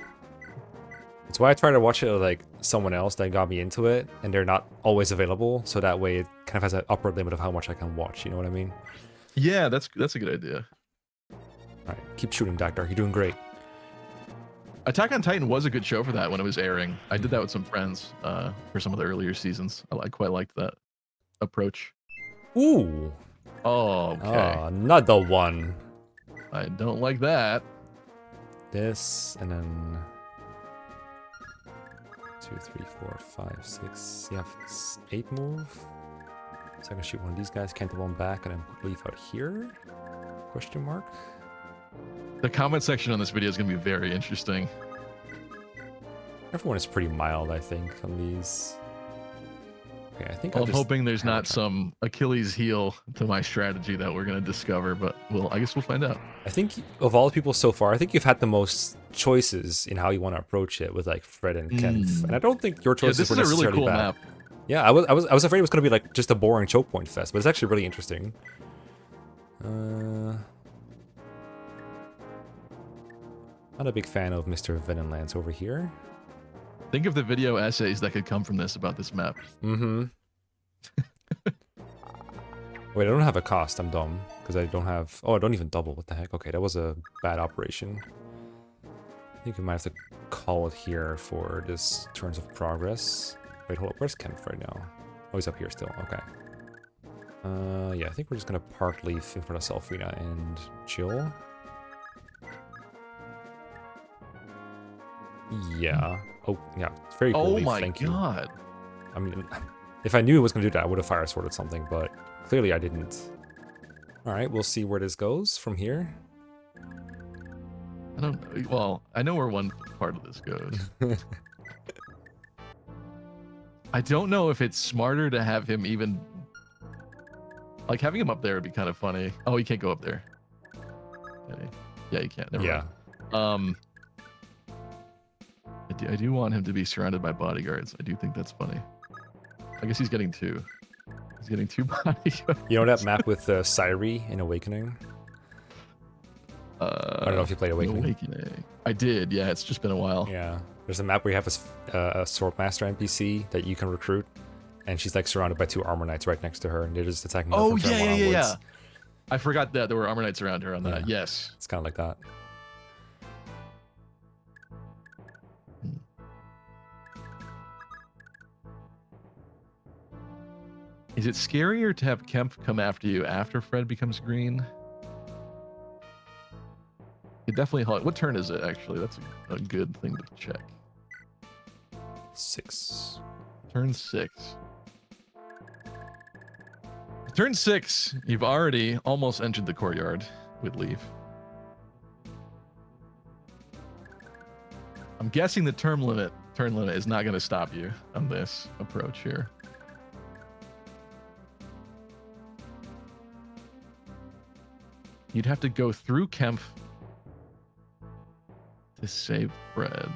It's why I try to watch it with like someone else that got me into it, and they're not always available, so that way it kind of has an upper limit of how much I can watch, you know what I mean? Yeah, that's a good idea. Alright, keep shooting, Doctor. You're doing great. Attack on Titan was a good show for that when it was airing. I did that with some friends for some of the earlier seasons. I quite liked that approach. Ooh! Oh, okay. Another one. I don't like that. This, and then... 2, 3, 4, 5, 6. You have 8 move. So I can shoot one of these guys, can't one back, and then leave out here? Question mark? The comment section on this video is going to be very interesting. Everyone is pretty mild, I think, on these. Okay, I think I'm hoping there's not some Achilles heel to my strategy that we're going to discover, but I guess we'll find out. I think of all the people so far, I think you've had the most choices in how you want to approach it with like Fred and Kemp. And I don't think your choices were necessarily really cool bad. map. Yeah, I was afraid it was going to be like just a boring choke point fest, but it's actually really interesting. Not a big fan of Mr. Venonlands over here. Think of the video essays that could come from this about this map. Mm-hmm. Wait, I don't have a cost. I'm dumb. Because I don't have... Oh, I don't even double. What the heck? Okay, that was a bad operation. I think we might have to call it here for this turns of progress. Wait, hold up. Where's Kemp right now? Oh, he's up here still. Okay. Yeah, I think we're just going to park leaf in front of Selfrina and chill. Yeah. Oh, yeah. It's very cool. Oh my Thank god. You. I mean, if I knew it was going to do that, I would have fire sworded something, but clearly I didn't. Alright, we'll see where this goes from here. I don't... Well, I know where one part of this goes. I don't know if it's smarter to have him even... Like, having him up there would be kind of funny. Oh, he can't go up there. Yeah, he can't. Never mind. I do want him to be surrounded by bodyguards. I do think that's funny. I guess he's getting two. He's getting two bodyguards. You know that map with Syri in Awakening? I don't know if you played Awakening. I did, yeah. It's just been a while. Yeah. There's a map where you have a Swordmaster NPC that you can recruit, and she's like surrounded by two Armor Knights right next to her, and they're just attacking her from yeah. I forgot that there were Armor Knights around her on that. Yes. It's kind of like that. Is it scarier to have Kemp come after you after Fred becomes green? It definitely... What turn is it, actually? That's a good thing to check. 6. Turn 6. Turn 6, you've already almost entered the courtyard with leave. I'm guessing the turn limit is not going to stop you on this approach here. You'd have to go through Kemp to save Fred.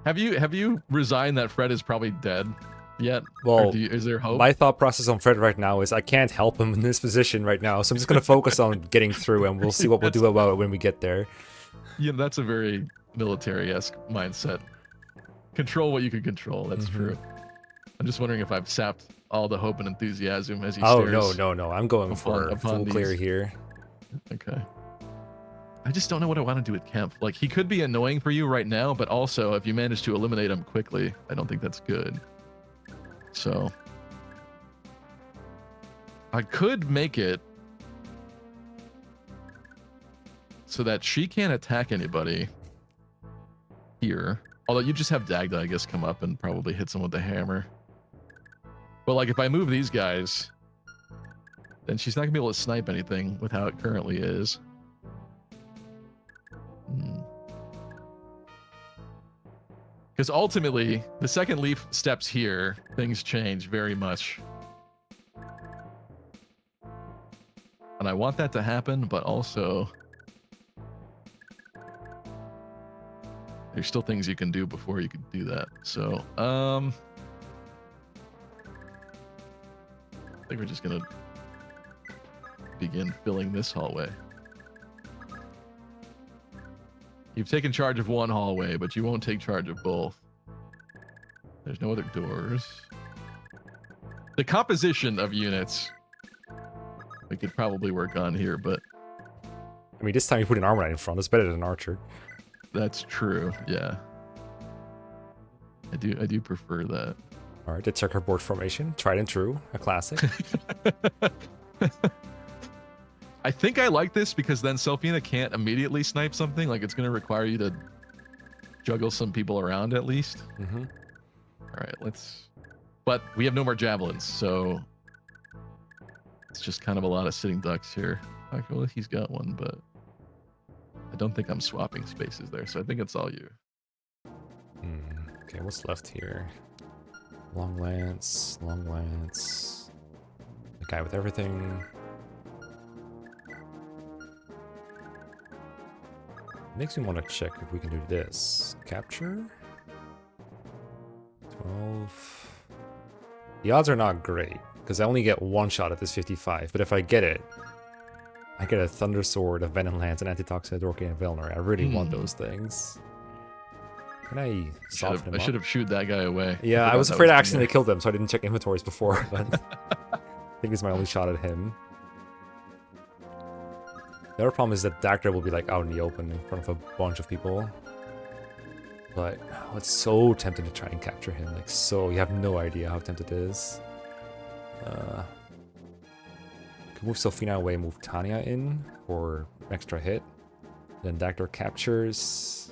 Have you resigned that Fred is probably dead yet? Well, is there hope? My thought process on Fred right now is I can't help him in this position right now, so I'm just going to focus on getting through, and we'll see what we'll do about it when we get there. Yeah, that's a very military-esque mindset. Control what you can control. That's true. I'm just wondering if I've sapped all the hope and enthusiasm as he stares. Oh, no. I'm going for full clear here. Okay. I just don't know what I want to do with Kemp. Like, he could be annoying for you right now, but also if you manage to eliminate him quickly, I don't think that's good. So I could make it so that she can't attack anybody here. Although you just have Dagda, I guess, come up and probably hit someone with the hammer. But like, if I move these guys, then she's not gonna be able to snipe anything with how it currently is. Because ultimately, the second Leaf steps here, things change very much. And I want that to happen, but also there's still things you can do before you can do that. So, I think we're just gonna begin filling this hallway. You've taken charge of one hallway, but you won't take charge of both. There's no other doors. The composition of units we could probably work on here, but I mean, this time you put an Armor Knight in front. It's better than an Archer. That's true. Yeah, I do prefer that. All right, the checkerboard formation, tried and true, a classic. I think I like this because then Selfina can't immediately snipe something. Like, it's going to require you to juggle some people around at least. Mm-hmm. All right, let's... But we have no more javelins, so it's just kind of a lot of sitting ducks here. Okay, well, he's got one, but I don't think I'm swapping spaces there, so I think it's all you. Okay, what's left here? Long lance, long lance. The guy with everything. Makes me want to check if we can do this. Capture? 12. The odds are not great, because I only get one shot at this 55, but if I get it, I get a Thunder Sword, a Venom Lance, an Antitoxin, a Dorky, and a Velnor. I really want those things. Can I soften him up? I should have shooed that guy away. Yeah, I was afraid I accidentally killed him, so I didn't check inventories before, but I think it's my only shot at him. The other problem is that Dactyr will be like out in the open in front of a bunch of people. But oh, it's so tempting to try and capture him. Like, so, you have no idea how tempted it is. Could move Sylphina away, move Tanya in for an extra hit. Then Dactyr captures.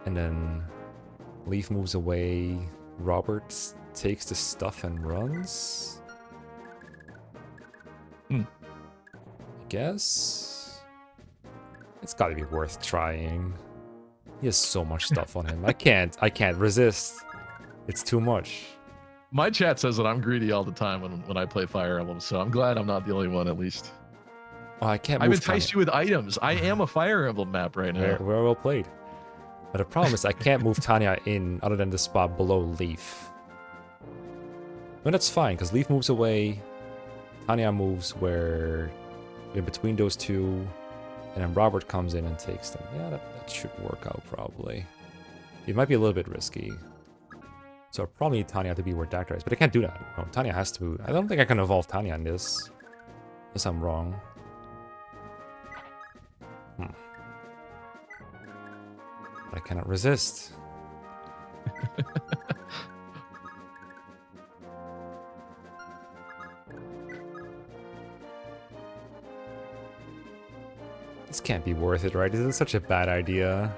And then Leaf moves away. Robert takes the stuff and runs. I guess. It's gotta be worth trying. He has so much stuff on him. I can't resist. It's too much. My chat says that I'm greedy all the time when I play Fire Emblem, so I'm glad I'm not the only one, at least. Oh, I can't I've move enticed you with items. I am a Fire Emblem map right now. We're well played. But the problem is I can't move Tanya in other than the spot below Leaf. But that's fine, because Leaf moves away. Tanya moves where in between those two. And then Robert comes in and takes them. Yeah, that should work out probably. It might be a little bit risky. So I probably need Tanya to be where Dactyr is, but I can't do that. No, Tanya has to... I don't think I can evolve Tanya in this. Unless I'm wrong. But I cannot resist. This can't be worth it, right? This is such a bad idea.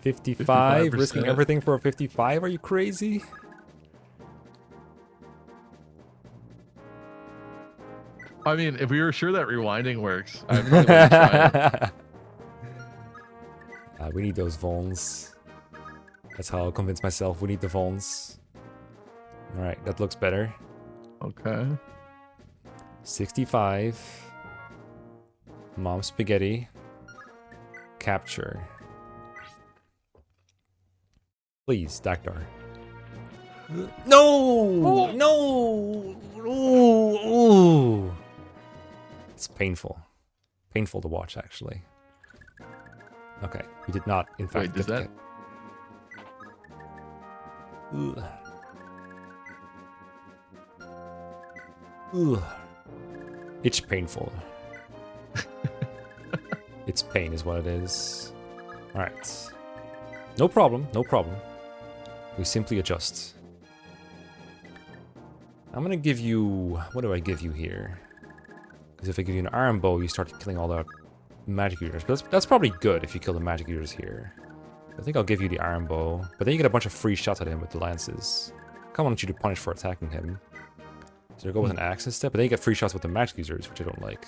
$55? Risking everything for a 55? Are you crazy? I mean, if we were sure that rewinding works, I'd probably try it. We need those Vulns. That's how I'll convince myself we need the Vulns. Alright, that looks better. Okay. 65. Mom Spaghetti. Capture. Please, Dactyr. No! Oh. No! Ooh. It's painful. Painful to watch, actually. Okay, we did not, in fact, get that. Ugh. It's painful. It's pain is what it is. Alright. No problem, no problem. We simply adjust. I'm gonna give you... What do I give you here? Because if I give you an iron bow, you start killing all the magic users. But that's probably good if you kill the magic users here. I think I'll give you the iron bow. But then you get a bunch of free shots at him with the lances. I kind of want you to punish for attacking him. So I go with an axe instead, but then you get free shots with the magic users, which I don't like.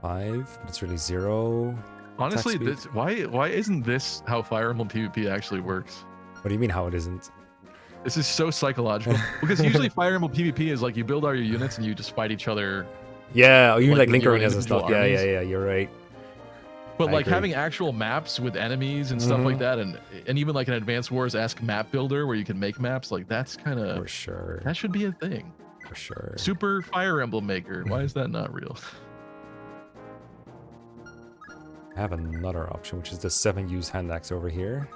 5, but it's really 0. Honestly, why isn't this how Fire Emblem PvP actually works? What do you mean how it isn't? This is so psychological. Because usually Fire Emblem PvP is like you build all your units and you just fight each other. Yeah, or you like link your arenas and stuff. armies. Yeah, you're right. But I like agree. having actual maps with enemies and stuff like that, and even like an Advanced Wars-esque map builder where you can make maps, like that's kind of... For sure. That should be a thing. For sure. Super Fire Emblem Maker. Why is that not real? I have another option, which is the 7-use hand axe over here.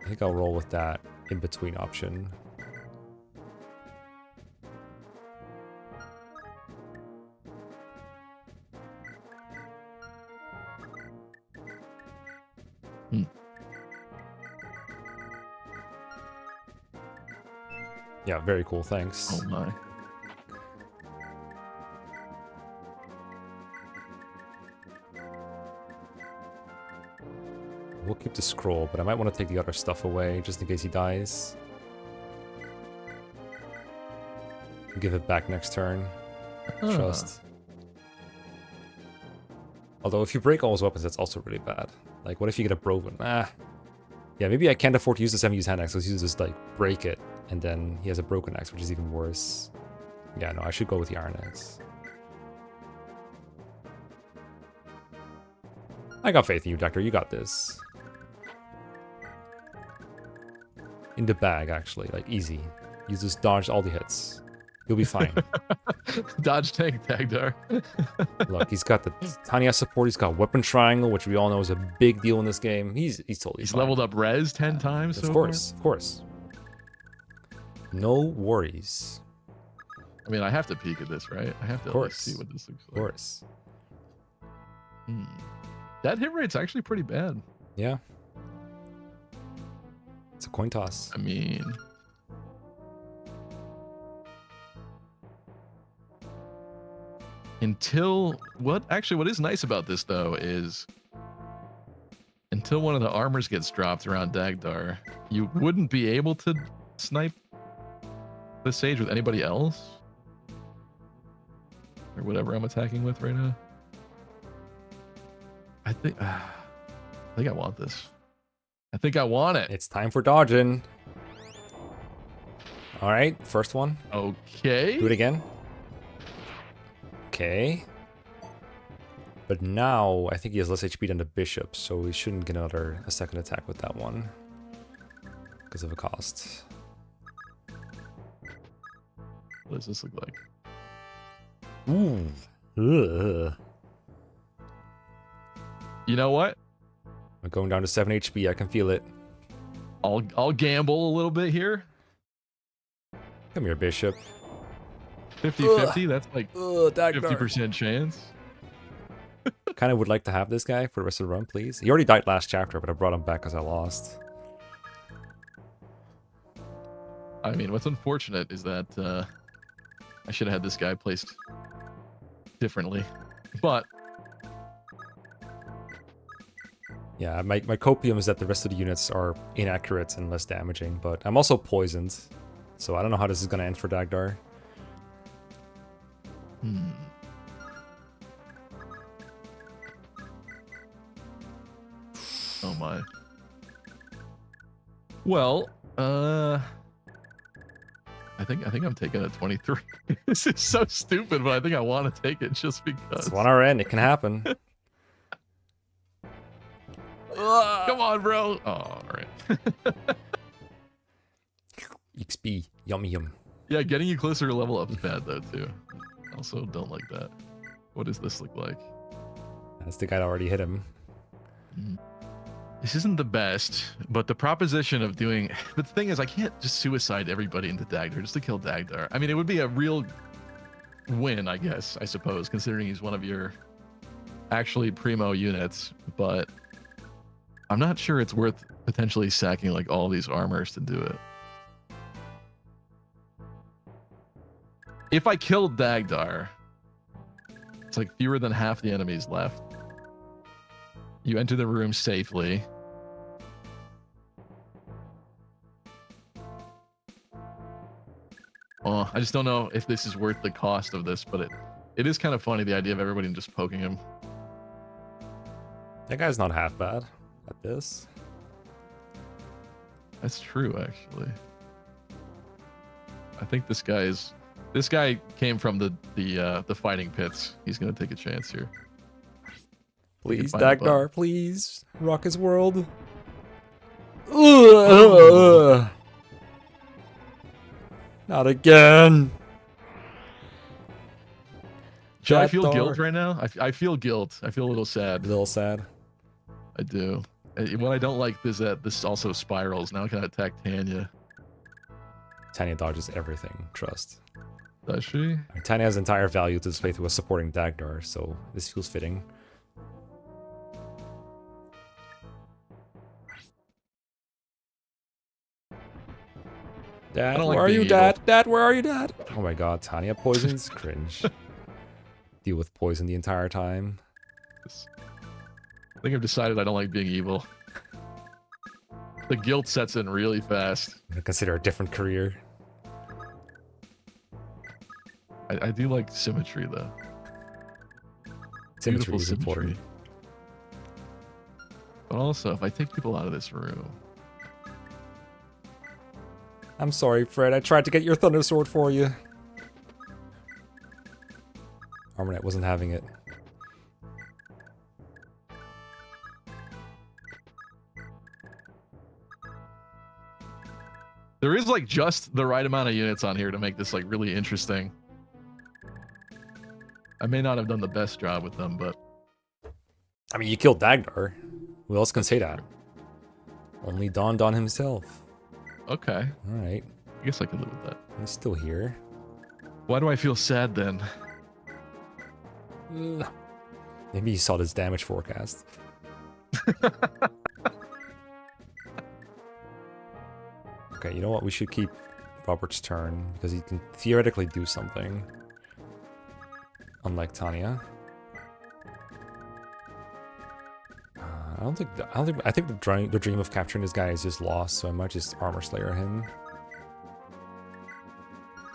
I think I'll roll with that in-between option. Yeah, very cool, thanks. Oh my. We'll keep the scroll, but I might want to take the other stuff away, just in case he dies. We give it back next turn. Trust. Although if you break all his weapons, that's also really bad. Like, what if you get a broken? Ah. Yeah, maybe I can't afford to use the 7-use hand axe, so let's just like break it, and then he has a broken axe, which is even worse. Yeah, no, I should go with the iron axe. I got faith in you, Doctor. You got this. In the bag, actually, like easy. You just dodge all the hits. You'll be fine. Dodge tank Dagdar. Look, he's got the Tanya support. He's got weapon triangle, which we all know is a big deal in this game. He's totally He's fine. leveled up res 10 times. Of course. No worries. I mean, I have to peek at this, right? I have to at least see what this looks like. Of course. That hit rate's actually pretty bad. Yeah. It's a coin toss. I mean, what is nice about this though is until one of the armors gets dropped around Dagdar, you wouldn't be able to snipe the sage with anybody else or whatever I'm attacking with right now. I think I want this. I think I want it. It's time for dodging. All right, first one. Okay. Do it again. Okay. But now I think he has less HP than the bishop, so he shouldn't get a second attack with that one because of a cost. What does this look like? Ooh. Ugh. You know what? I'm going down to 7 HP. I can feel it. I'll gamble a little bit here. Come here, bishop. 50-50. That's like 50% 50% chance. Kind of would like to have this guy for the rest of the run, please. He already died last chapter, but I brought him back because I lost. I mean, what's unfortunate is that I should have had this guy placed differently, but yeah, my copium is that the rest of the units are inaccurate and less damaging, but I'm also poisoned, so I don't know how this is going to end for Dagdar. Oh my. Well, I think I'm taking a 23. This is so stupid, but I think I want to take it just because. It's 1RN, it can happen. Come on, bro. Oh, all right. XP, yummy yum. Yeah, getting you closer to level up is bad though too. Also, don't like that. What does this look like? That's the guy that already hit him. This isn't the best, but the proposition of doing... The thing is, I can't just suicide everybody into Dagdar just to kill Dagdar. I mean, it would be a real win, I guess, I suppose, considering he's one of your actually primo units, but I'm not sure it's worth potentially sacking like all these armors to do it. If I killed Dagdar, it's like fewer than half the enemies left. You enter the room safely. Oh, I just don't know if this is worth the cost of this, but it is kind of funny, the idea of everybody just poking him. That guy's not half bad at this. That's true, actually. I think this guy came from the fighting pits. He's gonna take a chance here. Please, find the button. Dagdar, please. Rock his world. Not again. Should I feel Dagdar. guilt right now? I feel guilt. I feel a little sad. A little sad. I do. What I don't like is that this also spirals. Now I can attack Tanya. Tanya dodges everything, trust. Does she? Tanya has entire value to this playthrough was supporting Dagdar, so this feels fitting. Dad, like where are you, being Dad? evil. Dad, where are you, Dad? Oh my god, Tanya poisons? Cringe. Deal with poison the entire time. I think I've decided I don't like being evil. The guilt sets in really fast. I'm gonna consider a different career. I do like symmetry though. Symmetry Beautiful is important. But also, if I take people out of this room, I'm sorry, Fred. I tried to get your Thunder Sword for you. Armornet wasn't having it. there is like just the right amount of units on here to make this like really interesting. I may not have done the best job with them, but I mean, you killed Dagnar. Who else can say that? Only Don himself. okay. All right. I guess I can live with that. He's still here. Why do I feel sad then? Maybe he saw this damage forecast. Okay, you know what? We should keep Robert's turn because he can theoretically do something. Unlike Tanya. I think the dream of capturing this guy is just lost, so I might just Armor Slayer him.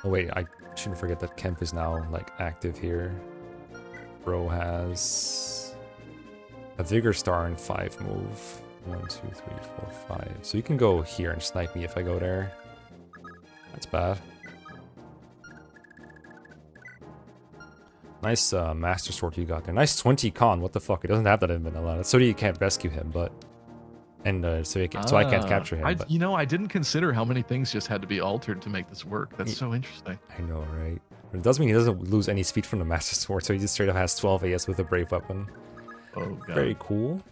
Oh wait, I shouldn't forget that Kemp is now like active here. Bro has a Vigor Star and 5 move. 1, 2, 3, 4, 5. So you can go here and snipe me if I go there. That's bad. Nice Master Sword you got there. Nice 20 con. What the fuck? It doesn't have that in vanilla. So you can't rescue him, but and so I can't capture him. You know, I didn't consider how many things just had to be altered to make this work. That's so interesting. I know, right? But it does mean he doesn't lose any speed from the Master Sword, so he just straight up has 12 AS with a Brave Weapon. Oh god. Very cool.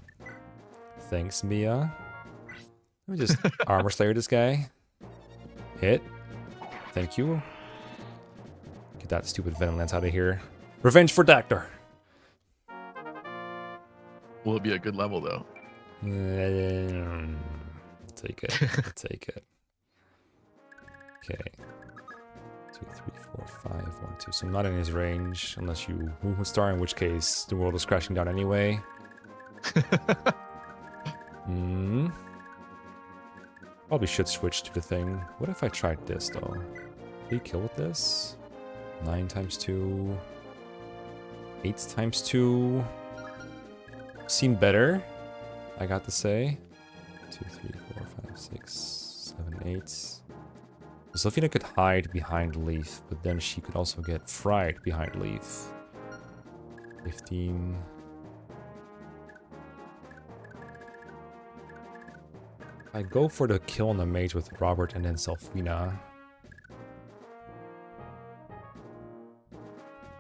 Thanks, Mia. Let me just Armor Slayer this guy. Hit. Thank you. Get that stupid Venom Lance out of here. Revenge for Dagnar. Will it be a good level though? Take it. I'll take it. Okay. 2, 3, 4, 5, 1, 2. So I'm not in his range unless you move a star, in which case the world is crashing down anyway. Probably should switch to the thing. What if I tried this though? Can you kill with this? 9 times 2. 8 times 2. Seem better, I got to say. 2, 3, 4, 5, 6, 7, 8. Sylphina could hide behind Leaf, but then she could also get fried behind Leaf. 15. I go for the kill on the mage with Robert and then Sylphina.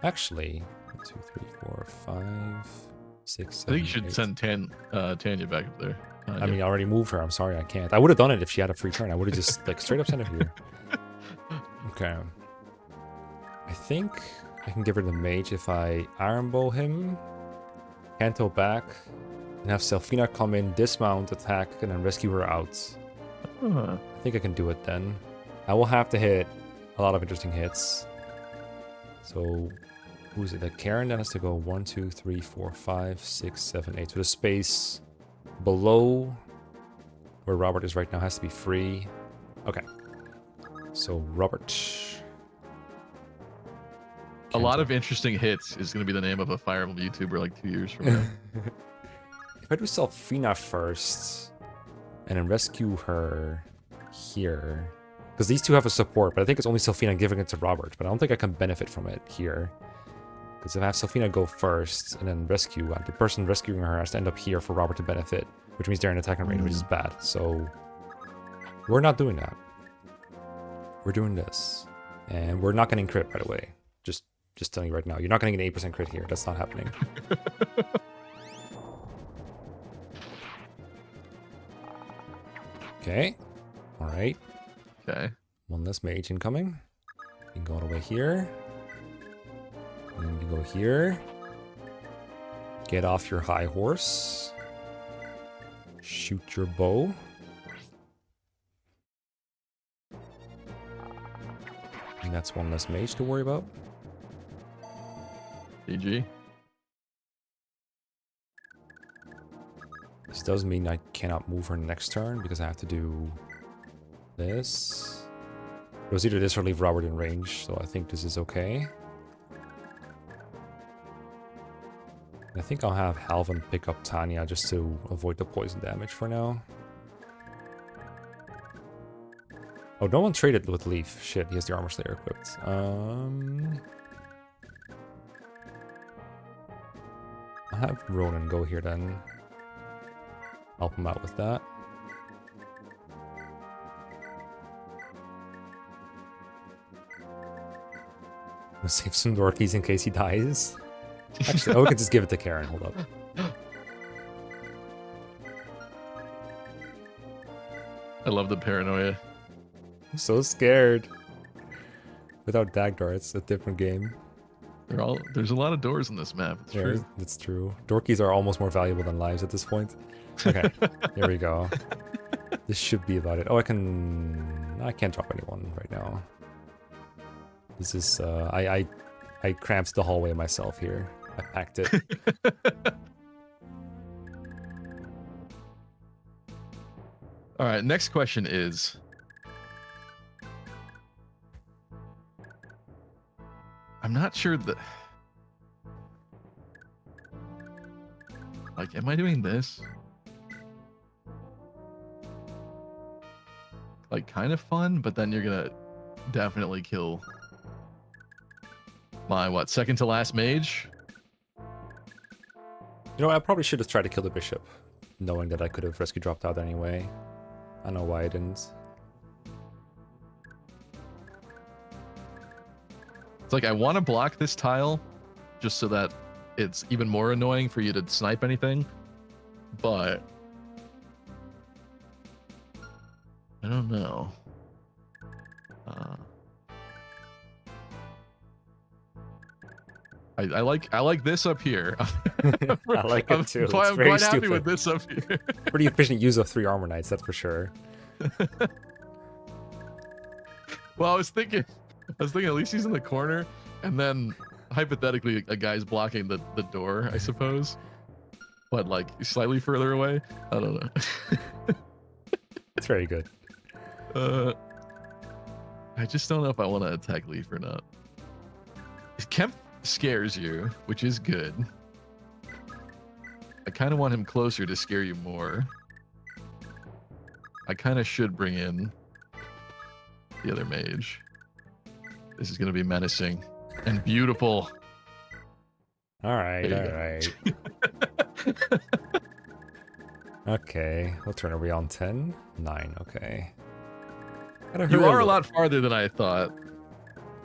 Actually, 1, 2, 3, 4, 5, 6, 7, I think you should 8. send Tanya back up there. I mean, I already moved her. I'm sorry, I can't. I would have done it if she had a free turn. I would have just like straight up sent her here. Okay. I think I can give her the mage if I Iron Bow him, Canto back, and have Sylphina come in, dismount, attack, and then rescue her out. I think I can do it then. I will have to hit a lot of interesting hits. So, who's it? The Karen then has to go 1, 2, 3, 4, 5, 6, 7, 8. So the space below where Robert is right now has to be free. Okay. So Robert. A lot of interesting hits is going to be the name of a Fire Emblem YouTuber like 2 years from now. If I do Sylphina first and then rescue her here, because these two have a support, but I think it's only Sylphina giving it to Robert, but I don't think I can benefit from it here. Because if I have Sylphina go first and then rescue, the person rescuing her has to end up here for Robert to benefit, which means they're in attacking range, which is bad. So we're not doing that. We're doing this. And we're not getting crit, by the way. Just telling you right now. You're not getting an 8% crit here. That's not happening. Okay. Alright. Okay. One less mage incoming. You can go all the way here. And you go here. Get off your high horse. Shoot your bow. And that's one less mage to worry about. GG. This does mean I cannot move her next turn because I have to do this. It was either this or leave Robert in range, so I think this is okay. I think I'll have Halvin pick up Tanya just to avoid the poison damage for now. Oh, no one traded with Leaf. Shit, he has the Armor Slayer equipped. I'll have Ronan go here then. Help him out with that. I'll save some Dorkies in case he dies. Actually, oh, we can just give it to Karen. Hold up. I love the paranoia. I'm so scared. Without Dagdar, it's a different game. There's a lot of doors in this map. It's true. It's true. Dorkies are almost more valuable than lives at this point. Okay, here we go. This should be about it. Oh, I can't drop anyone right now. This is I cramped the hallway myself here. I packed it. All right, next question is, I'm not sure that, like, am I doing this? Like, kind of fun, but then you're gonna definitely kill my, second to last mage? You know, I probably should have tried to kill the bishop, knowing that I could have rescue dropped out anyway. I don't know why I didn't. It's like, I want to block this tile just so that it's even more annoying for you to snipe anything, but I don't know. I like this up here. I like it too. I'm quite happy with this up here. Pretty efficient use of 3 armor knights, that's for sure. Well, I was thinking at least he's in the corner, and then hypothetically a guy's blocking the door, I suppose. But like slightly further away. I don't know. It's very good. I just don't know if I want to attack Leaf or not. Kemp scares you, which is good. I kind of want him closer to scare you more. I kind of should bring in the other mage. This is going to be menacing and beautiful. All right. Okay, what turn are we on? 10? 9, okay. You are a lot farther than I thought.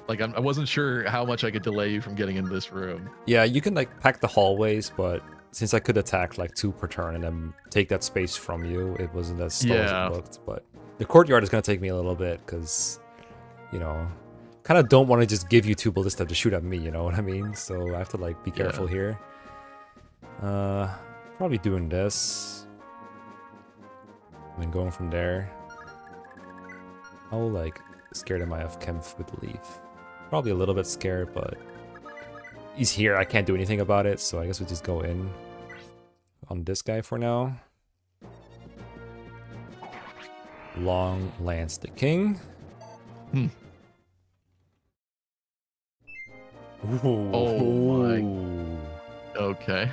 Like, I wasn't sure how much I could delay you from getting in this room. Yeah, you can, like, pack the hallways, but since I could attack, like, 2 per turn and then take that space from you, it wasn't as slow as it looked. But the courtyard is going to take me a little bit, because, you know, kind of don't want to just give you 2 ballista to shoot at me, you know what I mean? So I have to, like, be careful here. Probably doing this. And then going from there. I'll, like, scared him of Kemp with Leaf. Probably a little bit scared, but he's here. I can't do anything about it, so I guess we'll just go in on this guy for now. Long Lance the King. Ooh. Oh my. Okay.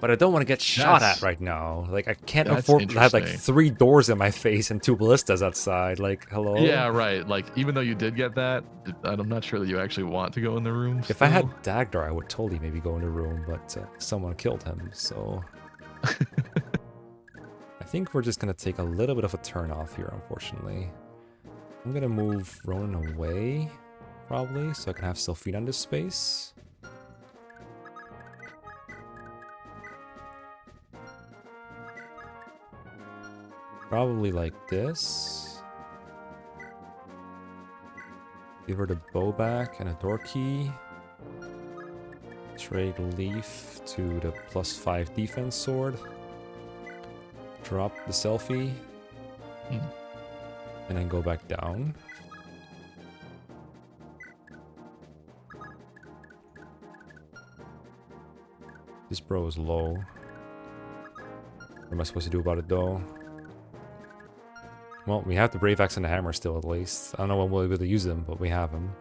But I don't want to get shot at right now. Like, I can't afford to have, like, 3 doors in my face and 2 ballistas outside. Like, hello? Yeah, right. Like, even though you did get that, I'm not sure that you actually want to go in the room. If I had Dagdar, I would totally maybe go in the room, but someone killed him, so... I think we're just going to take a little bit of a turn off here, unfortunately. I'm going to move Ronan away, probably, so I can have Sylphina in this space. Probably like this. Give her the bow back and a door key. Trade Leaf to the +5 defense sword. Drop the selfie. And then go back down. This bro is low. What am I supposed to do about it though? Well, we have the Brave Axe and the Hammer still, at least. I don't know when we'll be able to use them, but we have them.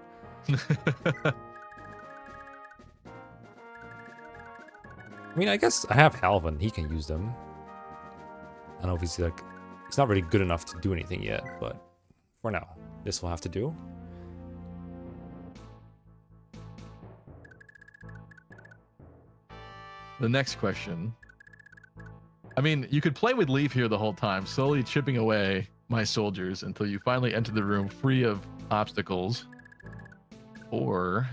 I mean, I guess I have Halvin. He can use them. I don't know if he's like... He's not really good enough to do anything yet, but for now, this will have to do. The next question. I mean, you could play with Leaf here the whole time, slowly chipping away my soldiers until you finally enter the room free of obstacles. Or,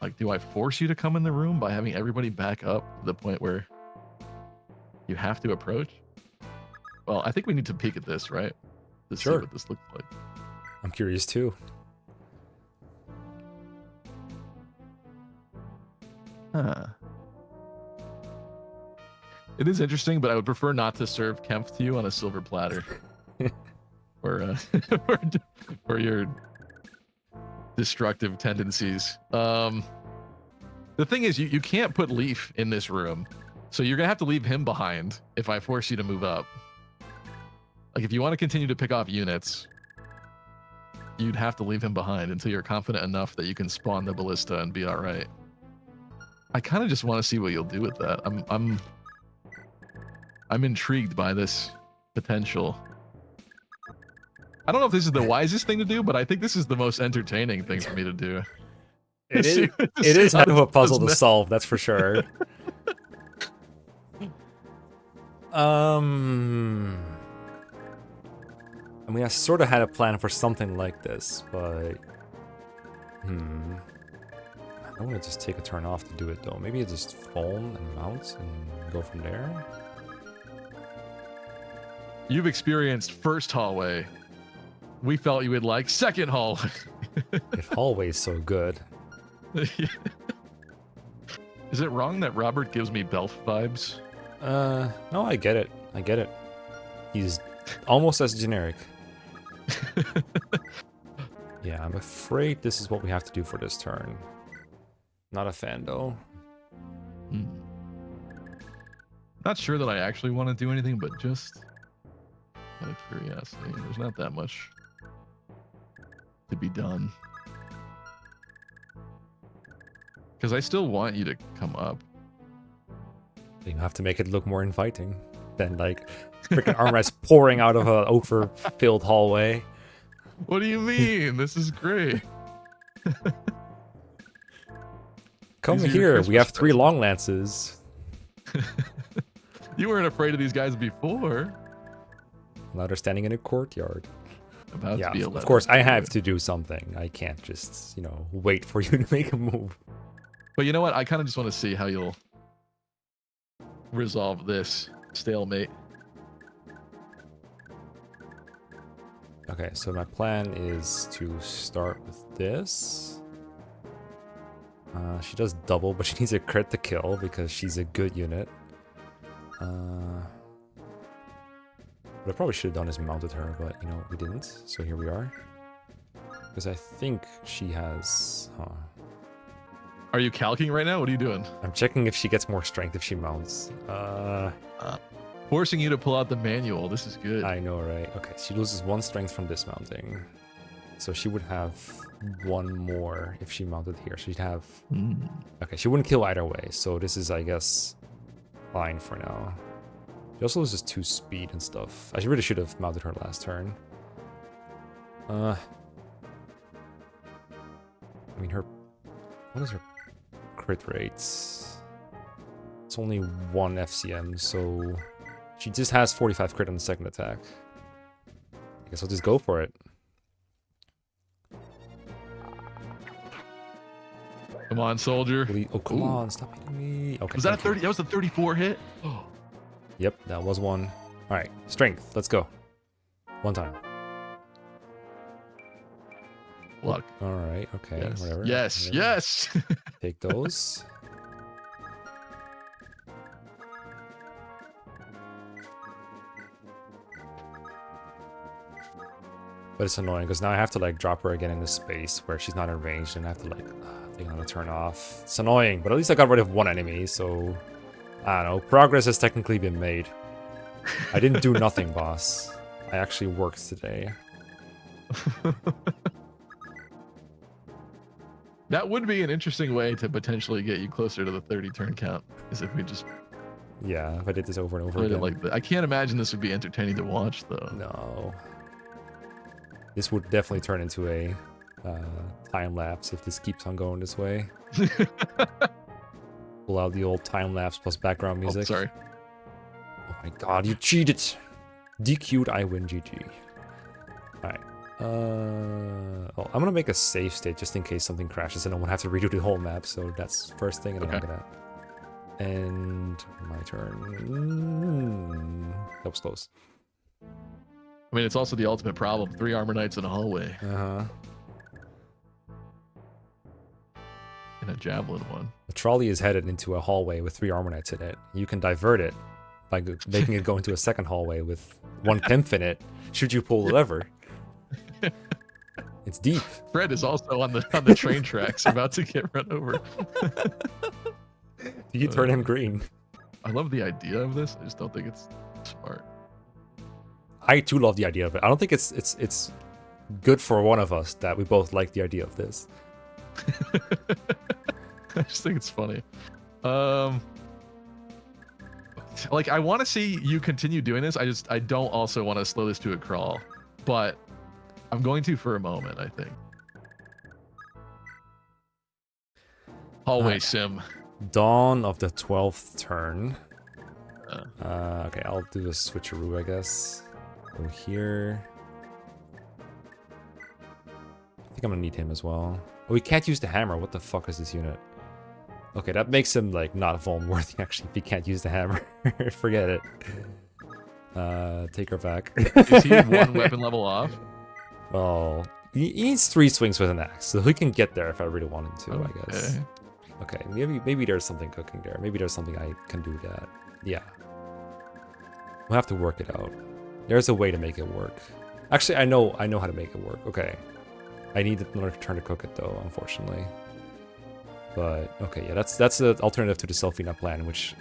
like, do I force you to come in the room by having everybody back up to the point where you have to approach? Well, I think we need to peek at this, right? To see what this looks like. I'm curious too. Huh. It is interesting, but I would prefer not to serve Kemp to you on a silver platter. or your destructive tendencies. The thing is, you can't put Leaf in this room, so you're gonna have to leave him behind if I force you to move up. Like, if you want to continue to pick off units, you'd have to leave him behind until you're confident enough that you can spawn the ballista and be all right. I kind of just want to see what you'll do with that. I'm intrigued by this potential. I don't know if this is the wisest thing to do, but I think this is the most entertaining thing for me to do. It is kind of a puzzle to solve, that's for sure. I mean, I sort of had a plan for something like this, but... I want to just take a turn off to do it, though. Maybe I just foam and mount and go from there? You've experienced first hallway. We felt you would like second hallway. If hallway's so good. Is it wrong that Robert gives me Belf vibes? No, I get it. I get it. He's almost as generic. Yeah, I'm afraid this is what we have to do for this turn. Not a fan, though. Not sure that I actually want to do anything, but just out of curiosity. There's not that much to be done. Because I still want you to come up. You have to make it look more inviting than, like, freaking armrests pouring out of an overfilled hallway. What do you mean? This is great. Come here, we have 3 long lances. You weren't afraid of these guys before. Now they're standing in a courtyard. About to be 11. Of course, I have to do something. I can't just, you know, wait for you to make a move. But you know what? I kind of just want to see how you'll resolve this stalemate. Okay, so my plan is to start with this. She does double, but she needs a crit to kill because she's a good unit. What I probably should have done is mounted her, but, you know, we didn't. So here we are. Because I think she has... Are you calcing right now? What are you doing? I'm checking if she gets more strength if she mounts. Forcing you to pull out the manual. This is good. I know, right? Okay, she loses 1 strength from dismounting. So she would have 1 more if she mounted here. She'd have... Okay, she wouldn't kill either way. So this is, I guess, fine for now. She also loses 2 speed and stuff. I really should have mounted her last turn. I mean, her... What is her crit rates? It's only 1 FCM, so... She just has 45 crit on the second attack. I guess I'll just go for it. Come on, soldier. Oh, come on, stop hitting me. Okay. Was that a 30? That was a 34 hit? Yep, that was 1. Alright, strength. Let's go. 1 time. Luck. Alright, okay, yes. whatever. Yes, whatever. yes! Take those. But it's annoying because now I have to like drop her again in this space where she's not in range and I have to like take another turn off. It's annoying, but at least I got rid of 1 enemy, so I don't know. Progress has technically been made. I didn't do nothing, boss. I actually worked today. That would be an interesting way to potentially get you closer to the 30 turn count, is if we just Yeah, if I did this over and over played it again. like that. I can't imagine this would be entertaining to watch, though. No. This would definitely turn into a time lapse if this keeps on going this way. Pull out the old time lapse plus background music. Oh, sorry. Oh my god, you cheated! DQ'd, I win, GG. Alright. Well, I'm gonna make a save state just in case something crashes and I won't have to redo the whole map, so that's first thing, and then I'm gonna end my turn. That was close. I mean, it's also the ultimate problem. 3 armor knights in a hallway. Uh-huh. And a javelin one. The trolley is headed into a hallway with 3 armor knights in it. You can divert it by making it go into a second hallway with 1 Kemp in it, should you pull the lever. It's deep. Fred is also on the train tracks, about to get run over. You turn him green. I love the idea of this. I just don't think it's smart. I too love the idea of it. I don't think it's good for one of us that we both like the idea of this. I just think it's funny. Like, I want to see you continue doing this. I don't also want to slow this to a crawl, but I'm going to for a moment, I think. Hallway sim. Dawn of the 12th turn. Okay, I'll do a switcheroo, I guess. Go here. I think I'm gonna need him as well. Oh, we can't use the hammer. What the fuck is this unit? Okay, that makes him, like, not vuln worthy, actually, if he can't use the hammer. Forget it. Take her back. Is he 1 weapon level off? Well, he needs 3 swings with an axe, so he can get there if I really want him to, I guess. Okay, maybe there's something cooking there. Maybe there's something I can do that. Yeah. We'll have to work it out. There's a way to make it work. Actually, I know how to make it work. Okay. I need another turn to cook it, though, unfortunately. But, okay, yeah, that's the alternative to the Selfina plan, which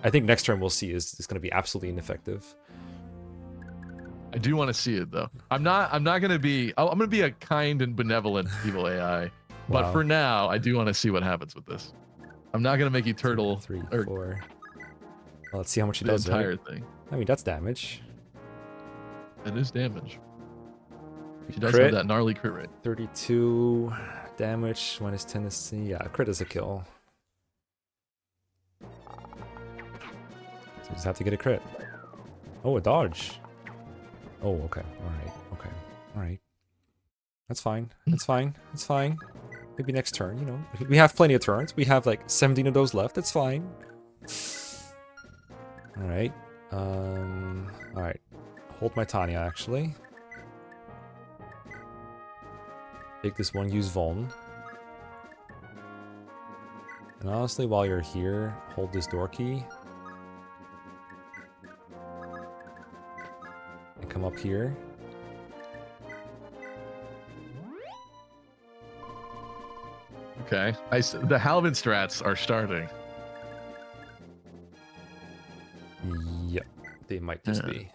I think next turn we'll see is going to be absolutely ineffective. I do want to see it, though. I'm not gonna be. I'm gonna be a kind and benevolent evil AI, but for now, I do want to see what happens with this. I'm not gonna make you turtle 3, 4. Well, let's see how much he does. The entire thing. I mean, that's damage. It is damage. She does Crit. have that gnarly crit rate. 32 damage minus tendency. Yeah, crit is a kill. So we just have to get a crit. Oh, a dodge. Oh, okay. Alright. Okay. Alright. That's fine. That's fine. It's fine. Maybe next turn, you know. We have plenty of turns. We have like 17 of those left. That's fine. Alright. Alright. Hold my Tanya, actually. Take this one, use Vuln. And honestly, while you're here, hold this door key. And come up here. Okay. The Halvin strats are starting. Yep. They might just be.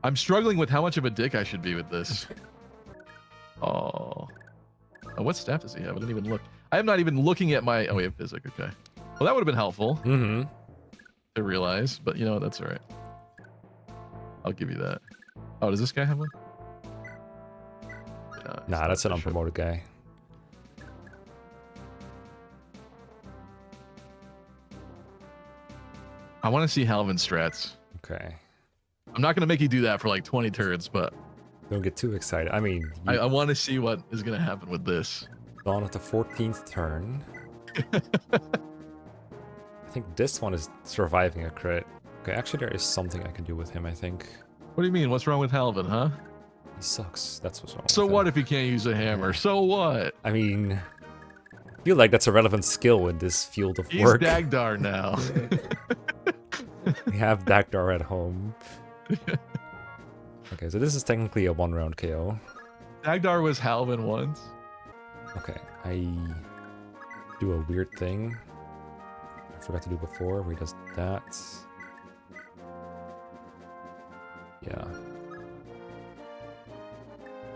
I'm struggling with how much of a dick I should be with this. Oh. What staff does he have? I didn't even look. I am not even looking at my... Oh, we have physic. Okay. Well, that would have been helpful to realize, but you know what? That's all right. I'll give you that. Oh, does this guy have one? Nah, that's an unpromoted guy. I want to see Halvin strats. Okay. I'm not going to make you do that for like 20 turns, but... Don't get too excited. I mean... I want to see what is going to happen with this. Dawn at the 14th turn. I think this one is surviving a crit. Okay, actually there is something I can do with him, I think. What do you mean? What's wrong with Halvin, huh? He sucks. That's what's wrong So with what him. if he can't use a hammer? So what? I mean... I feel like that's a relevant skill in this field of He's work. Dagdar now. We have Dagdar at home. Okay, so this is technically a 1-round KO. Dagdar was Halvin once. Okay, I do a weird thing I forgot to do before, where he does that. Yeah.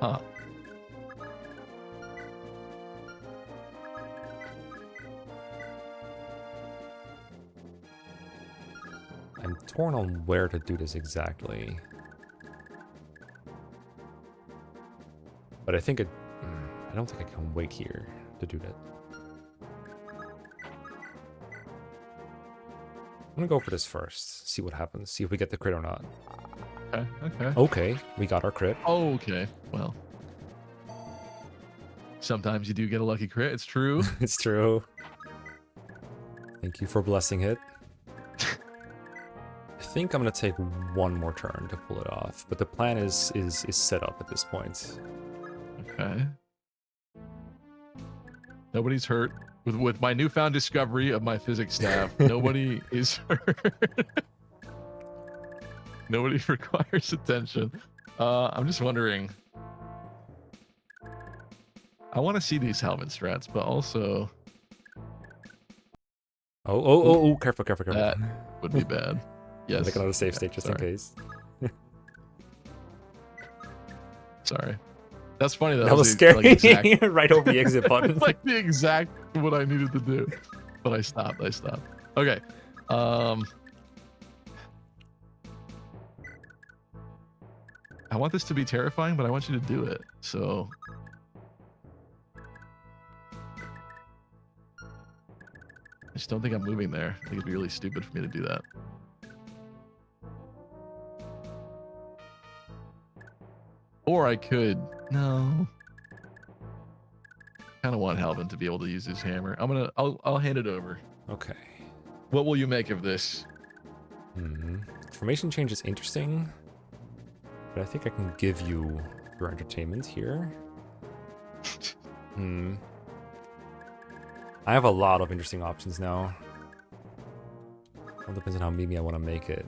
Huh. I'm torn on where to do this exactly. But I think I don't think I can wait here to do that. I'm gonna go for this first. See what happens. See if we get the crit or not. Okay. Okay, we got our crit. Oh, okay. Well, sometimes you do get a lucky crit. It's true. It's true. Thank you for blessing it. I think I'm gonna take one more turn to pull it off, but the plan is set up at this point. Okay. Nobody's hurt. With my newfound discovery of my physics staff, nobody is hurt. Nobody requires attention. I'm just wondering. I want to see these Halvin strats, but also... Oh, careful. That would be bad. Yes. Make another safe state just in case. Sorry. That's funny. That was scary. Like right over the exit button. It's like the exact what I needed to do. But I stopped. Okay. I want this to be terrifying, but I want you to do it. So I just don't think I'm moving there. I think it'd be really stupid for me to do that. Or I could. No. Kind of want Halvin to be able to use his hammer. I'll hand it over. Okay. What will you make of this? Formation change is interesting, but I think I can give you your entertainment here. I have a lot of interesting options now. All depends on how memey I want to make it.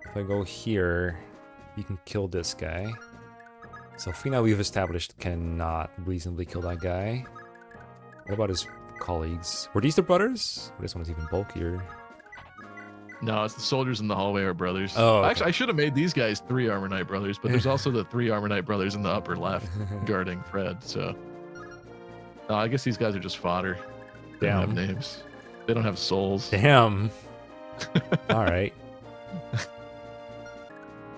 If I go here, you can kill this guy. So Fina, we've established, cannot reasonably kill that guy. What about his colleagues? Were these the brothers? This one's even bulkier. No, it's the soldiers in the hallway are brothers. Oh, okay. Actually, I should have made these guys 3 Armor Knight brothers, but there's also the 3 Armor Knight brothers in the upper left guarding Fred. So, no, I guess these guys are just fodder. They don't have names. They don't have souls. Damn. All right.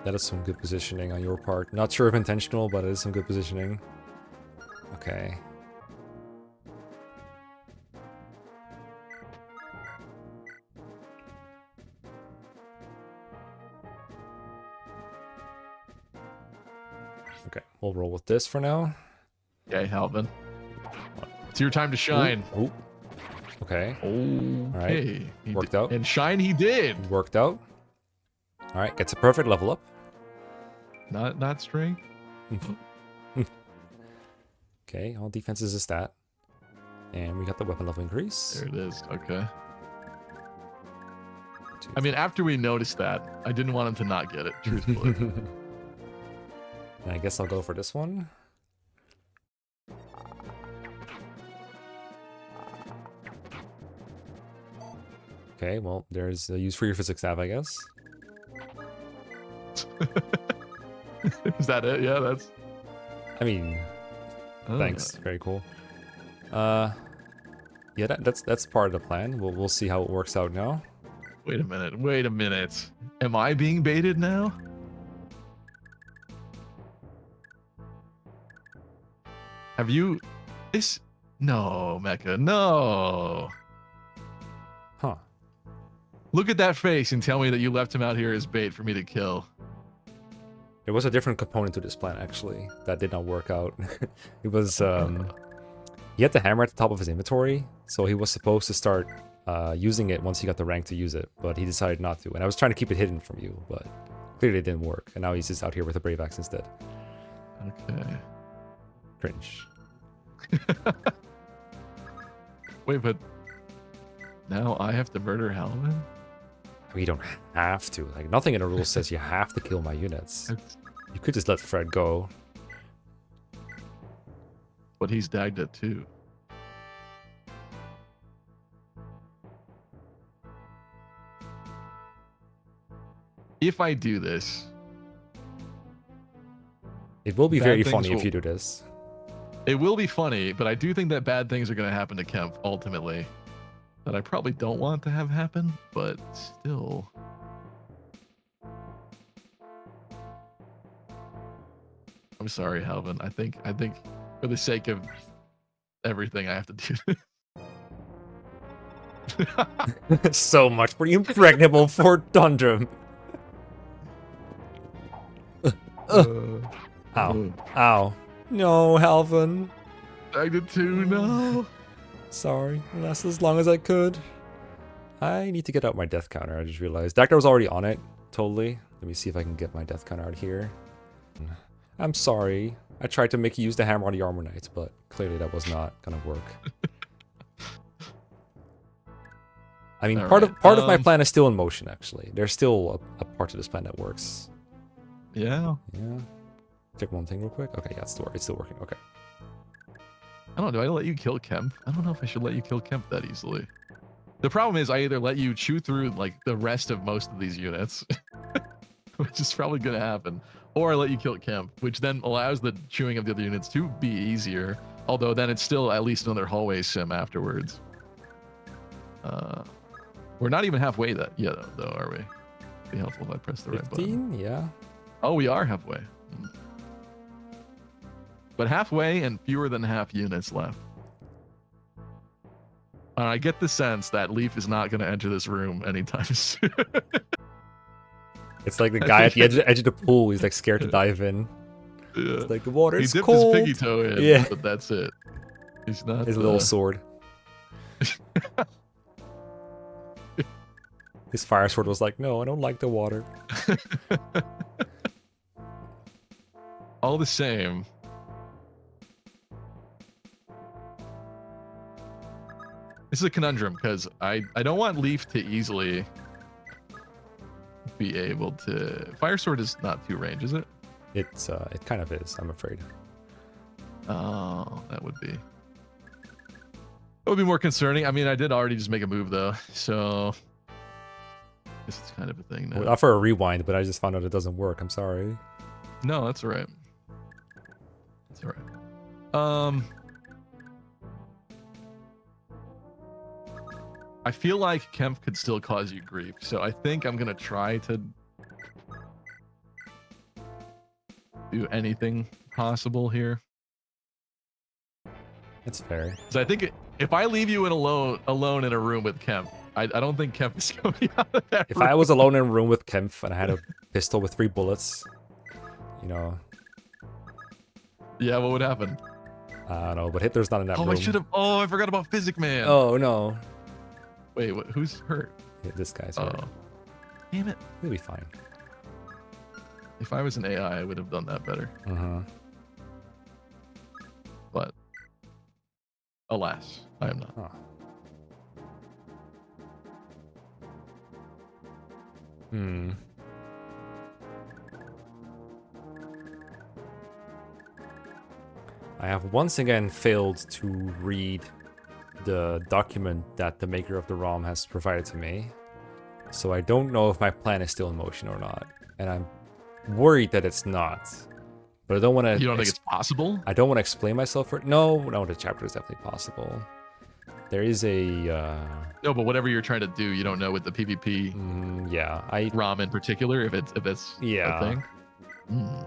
That is some good positioning on your part. Not sure if intentional, but it is some good positioning. Okay. Okay, we'll roll with this for now. Okay, Halvin. It's your time to shine. Ooh. Okay. Okay. Right. Worked out. And shine he did. Worked out. All right, gets a perfect level up. Not strength. Okay, all defense is a stat. And we got the weapon level increase. There it is. Okay. I mean, after we noticed that, I didn't want him to not get it, truthfully. And I guess I'll go for this one. Okay, well, there's a use for your physics staff, I guess. Is that it? Yeah, that's... I mean, thanks. Very cool. Yeah, that's part of the plan. We'll see how it works out now. Wait a minute. Am I being baited now? Have you... No, Mecha, no! Huh. Look at that face and tell me that you left him out here as bait for me to kill. There was a different component to this plan, actually, that did not work out. It was, he had the hammer at the top of his inventory, so he was supposed to start using it once he got the rank to use it, but he decided not to. And I was trying to keep it hidden from you, but clearly it didn't work. And now he's just out here with a Brave Axe instead. Okay. Cringe. Wait, but now I have to murder Halvin? We don't have to. Like, nothing in the rules says you have to kill my units. You could just let Fred go. But he's dagged at 2. If I do this... It will be very funny if you do this. It will be funny, but I do think that bad things are going to happen to Kemp, ultimately. that I probably don't want to have happen, but still. I'm sorry, Halvin. I think for the sake of everything, I have to do this. So much for the impregnable for Dundrum. Ow. Ow. No, Halvin. I did too, no. Sorry. Lasted as long as I could. I need to get out my death counter, I just realized. Dagda was already on it, totally. Let me see if I can get my death counter out here. I'm sorry. I tried to make you use the hammer on the armor knights, but clearly that was not gonna work. I mean, part of my plan is still in motion, actually. There's still a part of this plan that works. Yeah. Yeah. Check one thing real quick. Okay, yeah, it's still working. Okay. I don't know. Do I let you kill Kemp? I don't know if I should let you kill Kemp that easily. The problem is I either let you chew through like the rest of most of these units, which is probably going to happen, or I let you kill Kemp, which then allows the chewing of the other units to be easier. Although then it's still at least another hallway sim afterwards. We're not even halfway yet, though, are we? It'd be helpful if I press the right button. 15? Yeah. Oh, we are halfway. But halfway and fewer than half units left. I get the sense that Leaf is not going to enter this room anytime soon. It's like the guy at the edge of the pool. He's like scared to dive in. Yeah. It's like the water is cold. cold. He dipped his piggy toe in, yeah. But that's it. He's not. His little sword. His fire sword was like, no, I don't like the water. All the same. This is a conundrum because I don't want Leaf to easily be able to. Fire sword is not 2 range, is it? It kind of is, I'm afraid. Oh, that would be. It would be more concerning. I mean, I did already just make a move though, so this is kind of a thing now. I would offer a rewind, but I just found out it doesn't work. I'm sorry. No, that's all right. That's all right. I feel like Kemp could still cause you grief, so I think I'm gonna try to do anything possible here. That's fair. So I think if I leave you alone in a room with Kemp, I don't think Kemp is going to be out of that If room. I was alone in a room with Kemp and I had a pistol with 3 bullets, you know. Yeah, what would happen? I don't know, but Hitler's not in that room. I should have. Oh, I forgot about Physic Man. Oh, no. Wait, who's hurt? Yeah, this guy's hurt. Oh, damn it. He'll be fine. If I was an AI, I would have done that better. But alas, I am not. Huh. I have once again failed to read the document that the maker of the ROM has provided to me. So I don't know if my plan is still in motion or not. And I'm worried that it's not. But I don't want to... You don't think it's possible? I don't want to explain myself for... No, the chapter is definitely possible. There is a... No, but whatever you're trying to do, you don't know with the PvP yeah, ROM in particular, if it's yeah. a thing.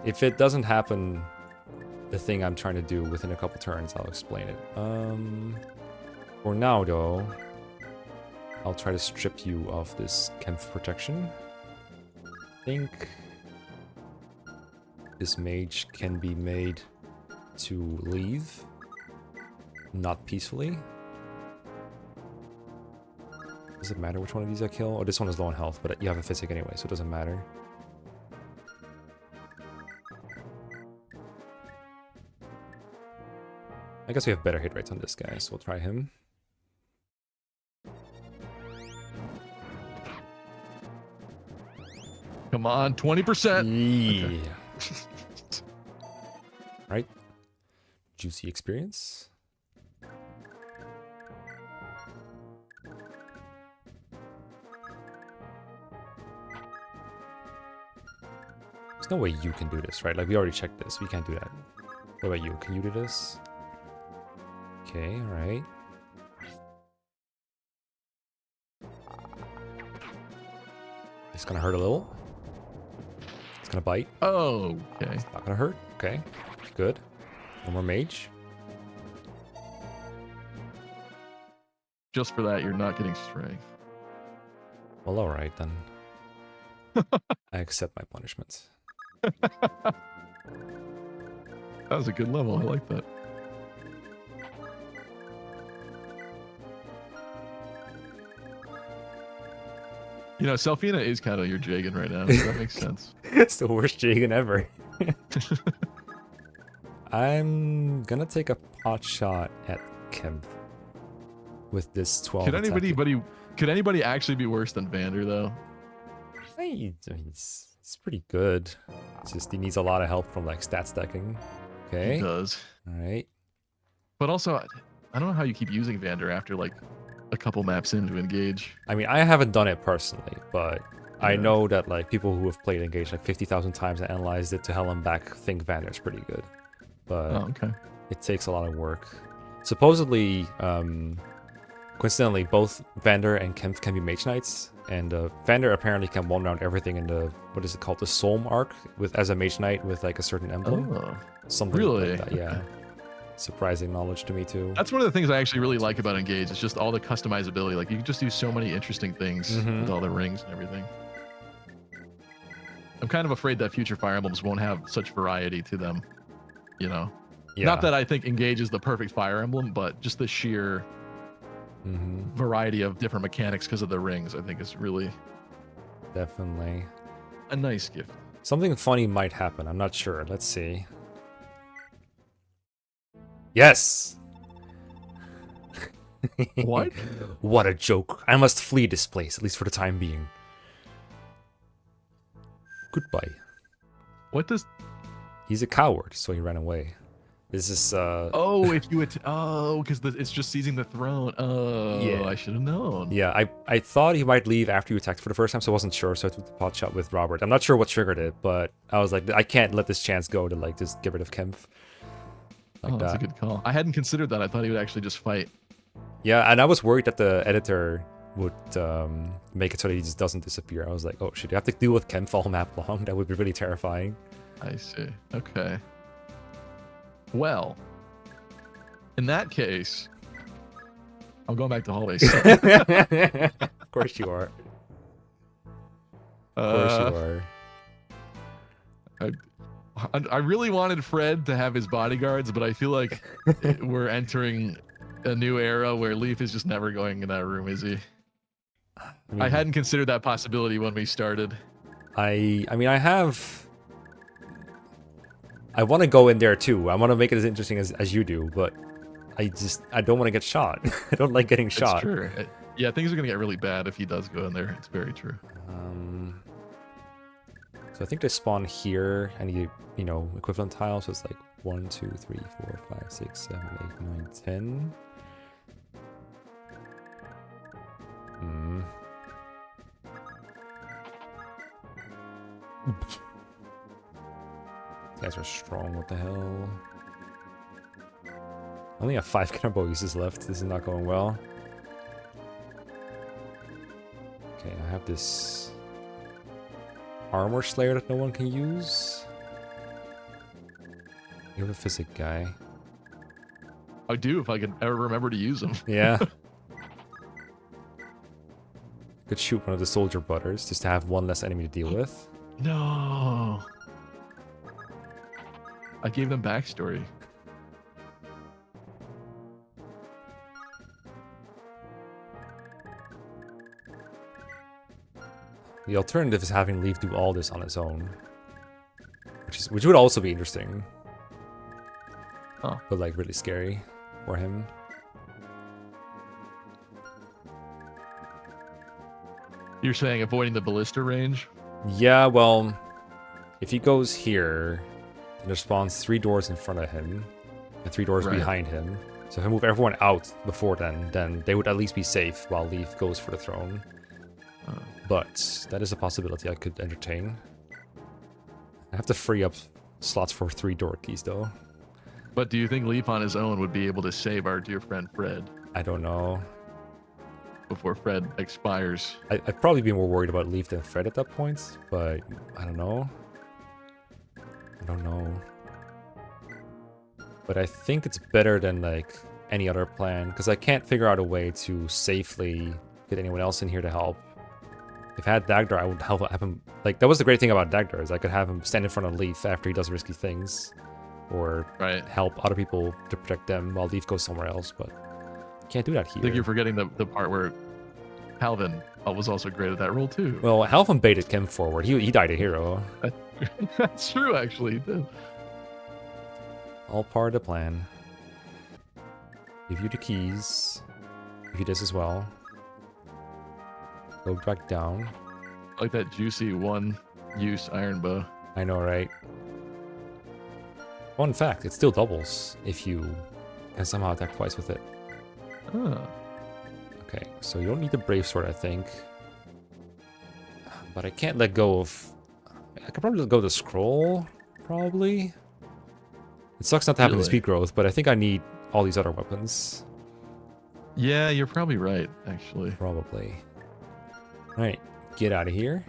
If it doesn't happen, the thing I'm trying to do within a couple turns, I'll explain it. For now, though, I'll try to strip you of this Kemp protection. I think this mage can be made to leave, not peacefully. Does it matter which one of these I kill? Oh, this one is low on health, but you have a physic anyway, so it doesn't matter. I guess we have better hit rates on this guy, so we'll try him. Come on, 20%. Yeah. Right. Juicy experience. There's no way you can do this, right? Like, we already checked this. We can't do that. What about you? Can you do this? Okay, alright. It's gonna hurt a little. It's gonna bite. Oh, okay. It's not gonna hurt. Okay, good. One more mage. Just for that, you're not getting strength. Well, all right then. I accept my punishment. That was a good level. I like that. You know, Selfina is kind of your Jagan right now, so that makes sense. It's the worst Jagan ever. I'm gonna take a pot shot at Kemp with this 12. Could anybody actually be worse than Vander though? It's pretty good. It's just he needs a lot of help from like stat stacking. Okay. He does. All right. But also, I don't know how you keep using Vander after like a couple maps in to engage. I mean, I haven't done it personally, but I Yeah. know that like people who have played Engage like 50,000 times and analyzed it to hell and back think Vander's pretty good. But Oh, okay. it takes a lot of work. Supposedly, coincidentally, both Vander and Kemp can be Mage Knights, and Vander apparently can one-round everything in the, what is it called, the Soulm arc, with as a Mage Knight with like a certain emblem. Oh, Something really? like that, yeah. Surprising knowledge to me too. that's one of the things I actually really like about Engage. It's just all the customizability. Like you can just do so many interesting things with all the rings and everything. I'm kind of afraid that future Fire Emblems won't have such variety to them. You know, Yeah. not that I think Engage is the perfect Fire Emblem, but just the sheer variety of different mechanics because of the rings, I think is really Definitely. a nice gift. Something funny might happen. I'm not sure. Let's see. Yes! What? What a joke. I must flee this place, at least for the time being. Goodbye. What does? He's a coward, so he ran away. This is, Oh, if you because it's just seizing the throne. Oh, Yeah. I should have known. Yeah, I thought he might leave after you attacked for the first time, so I wasn't sure, so I took the pot shot with Robert. I'm not sure what triggered it, but I was like, I can't let this chance go to, like, just get rid of Kemp. Like That's a that. good call. I hadn't considered that. I thought he would actually just fight. Yeah, and I was worried that the editor would make it so that he just doesn't disappear. I was like, oh shit, you have to deal with Kemp all map long? That would be really terrifying. I see. Okay. Well, in that case, I'm going back to hallways. Of course you are. Of course you are. I really wanted Fred to have his bodyguards, but I feel like we're entering a new era where Leaf is just never going in that room, is he? I hadn't considered that possibility when we started. I mean, I want to go in there too. I want to make it as interesting as you do, but I don't want to get shot. I don't like getting shot. It's true. Yeah, things are gonna get really bad if he does go in there. It's very true. So I think they spawn here, and you know, equivalent tiles. So it's like 1, 2, 3, 4, 5, 6, 7, 8, 9, 10. These guys are strong. What the hell? I only have 5 cannonball uses left. This is not going well. Okay, I have this armor slayer that no one can use. You have a physic guy. I do if I can ever remember to use them. Yeah. Could shoot one of the soldier butters just to have one less enemy to deal with. No. I gave them backstory. The alternative is having Leaf do all this on his own, which would also be interesting. Huh. But like really scary for him. You're saying avoiding the ballista range? Yeah, well, if he goes here, then there spawns 3 doors in front of him and 3 doors behind him. So if I move everyone out before then they would at least be safe while Leaf goes for the throne. But that is a possibility I could entertain. I have to free up slots for 3 door keys though. But do you think Leaf on his own would be able to save our dear friend Fred? I don't know. before Fred expires. I'd probably be more worried about Leaf than Fred at that point, but I don't know. I don't know. But I think it's better than like any other plan, because I can't figure out a way to safely get anyone else in here to help. If I had Dagdar, I would have him, like, that was the great thing about Dagdar, is I could have him stand in front of Leaf after he does risky things, or help other people to protect them while Leaf goes somewhere else, but can't do that here. I think you're forgetting the part where Halvin was also great at that role too. Well, Halvin baited Kemp forward. He died a hero. That's true, actually. He did. All part of the plan. Give you the keys. Give you this as well. Go back down. I like that juicy one-use iron bow. I know, right? Fun fact, it still doubles if you can somehow attack twice with it. Huh. Okay, so you don't need the Brave Sword, I think. But I can't let go of... I could probably let go of the Scroll, probably. It sucks not to have the speed growth, but I think I need all these other weapons. Yeah, you're probably right, actually. Probably. Alright, get out of here.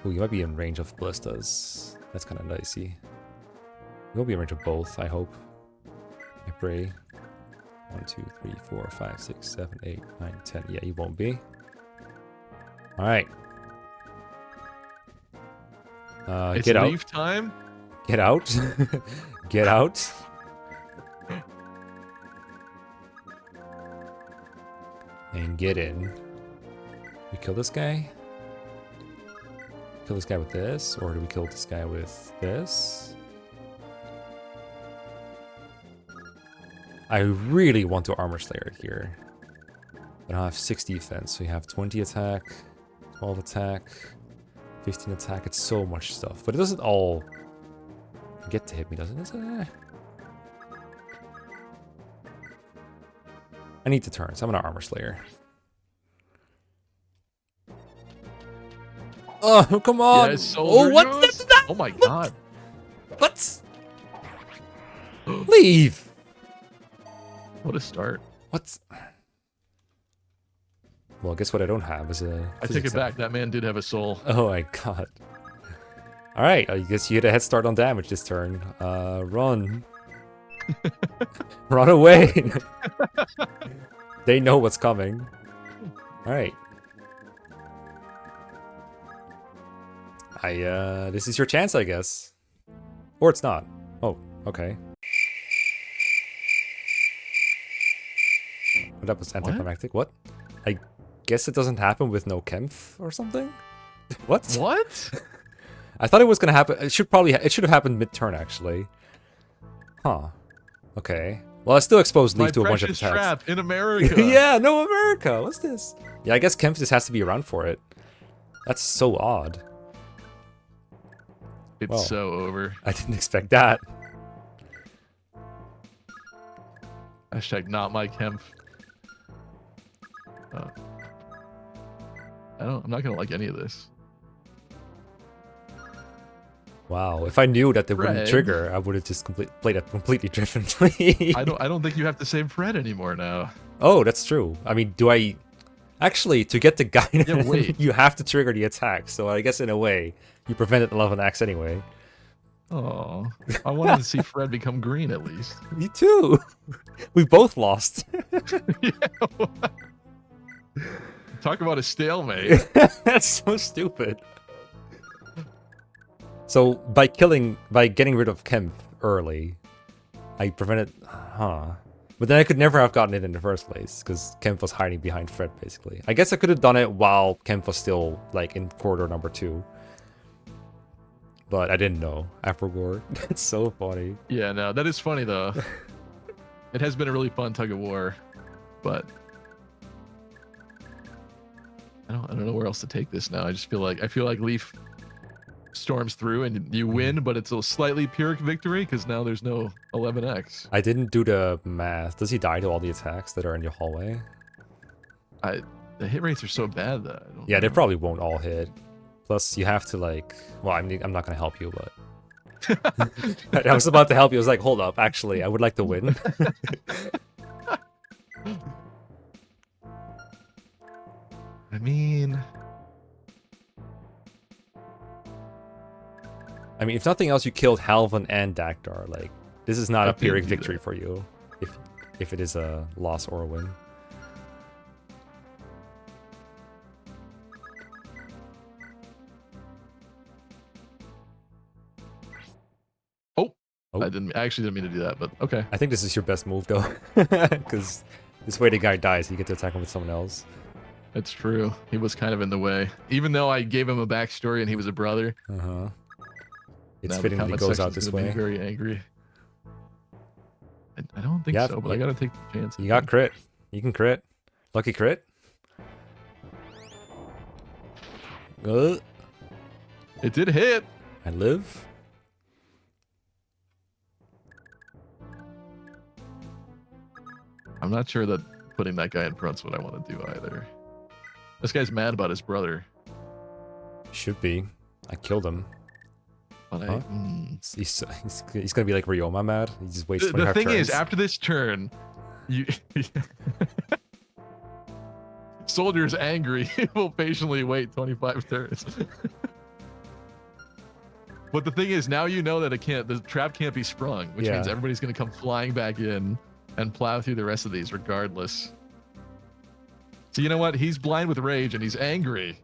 Oh, you might be in range of ballistas. That's kind of dicey. You'll be in range of both, I hope. I pray. 1, 2, 3, 4, 5, 6, 7, 8, 9, 10. Yeah, you won't be. Alright. It's get out. leave time? Get out. Get out. And get in. We kill this guy? Kill this guy with this? Or do we kill this guy with this? I really want to Armor Slayer it here. But I have 6 defense, so we have 20 attack, 12 attack, 15 attack. It's so much stuff. But it doesn't all get to hit me, doesn't it? I need to turn, so I'm gonna Armor Slayer. Oh, come on! Yes, oh, what's that? Oh my god. What? Leave! What a start. What's... Well, guess what I don't have is a... I take it back. That man did have a soul. Oh my god. Alright, I guess you get a head start on damage this turn. Run. Run away! They know what's coming. Alright. This is your chance, I guess. Or it's not. Oh, okay. That was anticlimactic. What? I guess it doesn't happen with no Kemp or something? What? What? I thought it was gonna happen. It should have happened mid-turn, actually. Huh. Okay. Well, I still exposed Leaf to a bunch of attacks. Trap in America. Yeah, no America. What's this? Yeah, I guess Kemp just has to be around for it. That's so odd. It's so over. I didn't expect that. Hashtag not my Kemp. I'm not gonna like any of this. Wow, if I knew that they wouldn't trigger, I would have just played it completely differently. I don't think you have to save Fred anymore now. Oh, that's true. I mean, do I actually to get the guy? Yeah, wait. You have to trigger the attack. So I guess in a way, you prevented 11 Axe anyway. Oh, I wanted to see Fred become green at least. Me too. We both lost. Yeah. Talk about a stalemate. That's so stupid. So by getting rid of Kemp early, I prevented, But then I could never have gotten it in the first place, because Kemp was hiding behind Fred, basically. I guess I could have done it while Kemp was still, like, in corridor number 2. But I didn't know afterward. It's so funny. Yeah, no, that is funny, though. It has been a really fun tug of war, but... I don't know where else to take this now. I feel like Leaf storms through and you win, but it's a slightly Pyrrhic victory because now there's no 11x. I didn't do the math. Does he die to all the attacks that are in your hallway? The hit rates are so bad that I don't know. They probably won't all hit. Plus, you have to like. Well, I'm not gonna help you, but I was about to help you. I was like, hold up. Actually, I would like to win. mean, if nothing else, you killed Halvan and Daktar. Like, this is not a Pyrrhic victory for you, if it is a loss or a win. Oh. I actually didn't mean to do that, but okay. I think this is your best move though, because this way the guy dies, you get to attack him with someone else. It's true. He was kind of in the way, even though I gave him a backstory and he was a brother. It's fitting that he goes out this way. Be very angry. I don't think so, but I gotta take the chance. You got crit. You can crit. Lucky crit. It did hit. I live. I'm not sure that putting that guy in front's what I want to do either. This guy's mad about his brother. Should be. I killed him. But he's gonna be like Ryoma mad. He just wastes 25 The thing turns. is, after this turn, you soldier's angry. He will patiently wait 25 turns. But the thing is, now you know that the trap can't be sprung, which means everybody's gonna come flying back in and plow through the rest of these regardless. So you know what? He's blind with rage and he's angry.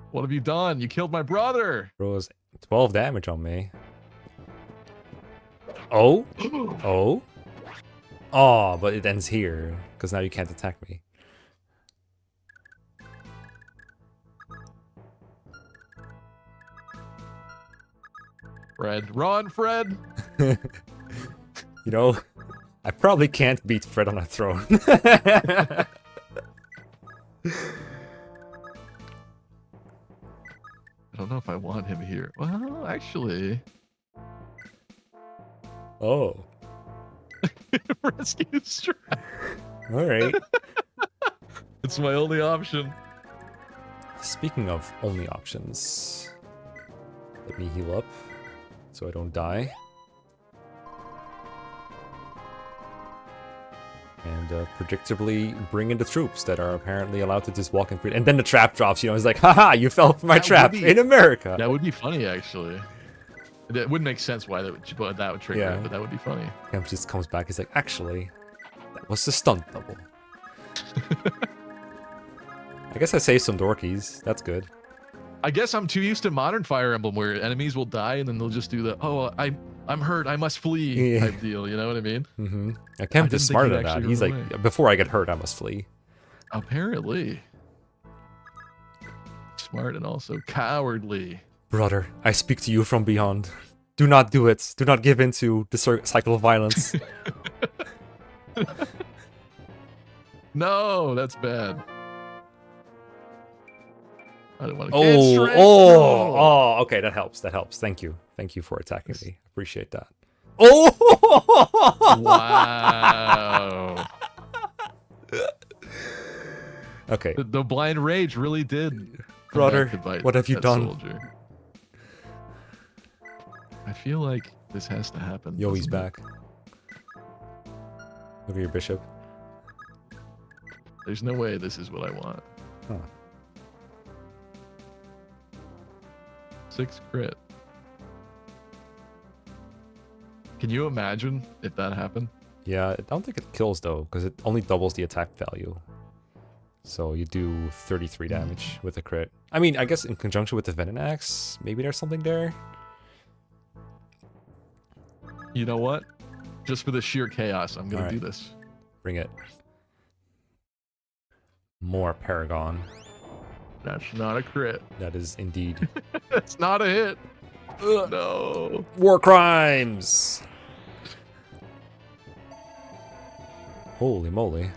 What have you done? You killed my brother. Throws 12 damage on me. Oh. Oh, but it ends here because now you can't attack me. Fred, run, Fred. You know, I probably can't beat Fred on a throne. I don't know if I want him here. Well, actually. Oh. Rescue strap. All right. It's my only option. Speaking of only options, let me heal up so I don't die. And predictably bring in the troops that are apparently allowed to just walk in free. And then the trap drops, you know, it's like, haha, you fell for my trap in America. That would be funny, actually. It wouldn't make sense why that would trigger it, but that would be funny. Kemp just comes back, he's like, actually, that was the stunt double. I guess I saved some dorkies. That's good. I guess I'm too used to modern Fire Emblem where enemies will die and then they'll just do the, oh, I'm hurt, I must flee type deal, you know what I mean? Mm-hmm. Kemp is smarter than that. He's like, before I get hurt, I must flee. Apparently. Smart and also cowardly. Brother, I speak to you from beyond. Do not do it. Do not give in to the cycle of violence. No, that's bad. I don't want to okay, that helps. That helps. Thank you. Thank you for attacking me. Appreciate that. Oh! Wow. Okay. The blind rage really did. Brother, what have you done? Soldier. I feel like this has to happen. Yo, he's back. Look at your bishop. There's no way this is what I want. Huh. 6 crit. Can you imagine if that happened? Yeah, I don't think it kills though, because it only doubles the attack value. So you do 33 damage with a crit. I mean, I guess in conjunction with the Venom Axe, maybe there's something there. You know what? Just for the sheer chaos, I'm gonna do this. Bring it. More Paragon. That's not a crit. That is indeed. That's not a hit. No. War crimes. Holy moly.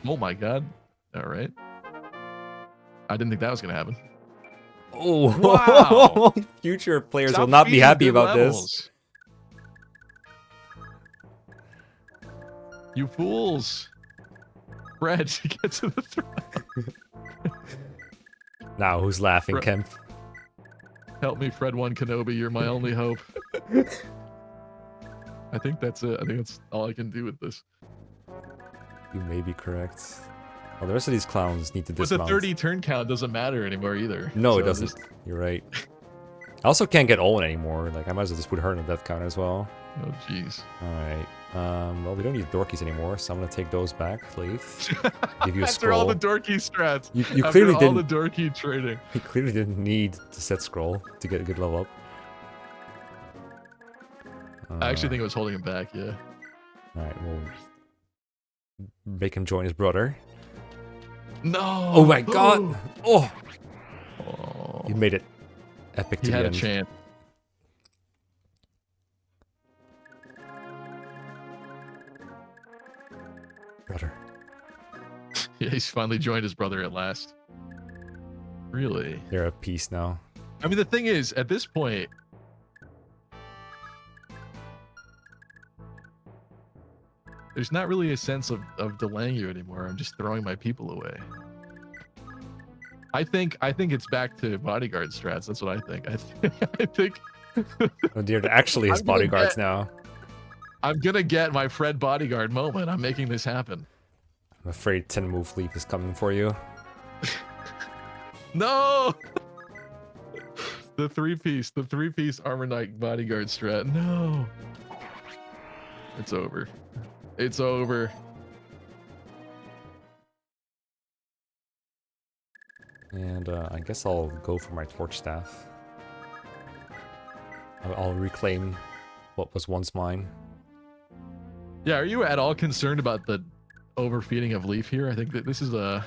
Oh my god. All right. I didn't think that was gonna happen. Oh, wow. Future players will not be happy about this. You fools. Fred, get to the throne. Now, who's laughing, Kemp? Help me, Fred 1 Kenobi. You're my only hope. I think that's it. I think that's all I can do with this. You may be correct. Well, the rest of these clowns need to But the dismount. 30 turn count doesn't matter anymore either. No, so it doesn't. You're right. I also can't get Owen anymore. Like, I might as well just put her in the death count as well. Oh, jeez. Alright. Well, we don't need dorkies anymore, so I'm gonna take those back, Leaf. Give you a After scroll. all the dorky strats. You After clearly all didn't. the dorky trading. You clearly didn't need to set scroll to get a good level up. I actually think it was holding him back, yeah. Alright, we'll make him join his brother. No! Oh my god! Oh! Oh. You made it epic to He the had a end. chance. Brother. Yeah, he's finally joined his brother at last. Really? They're at peace now. I mean, the thing is, at this point... There's not really a sense of delaying you anymore. I'm just throwing my people away. I think it's back to bodyguard strats. That's what I think. I think Oh dear, they're actually his I'm gonna bodyguards bet- now. I'm gonna get my Fred bodyguard moment. I'm making this happen. I'm afraid 10 move Leaf is coming for you. No! The three-piece armor knight bodyguard strat. No. It's over. It's over. And I guess I'll go for my torch staff. I'll reclaim what was once mine. Yeah, are you at all concerned about the overfeeding of Leaf here? I think that this is a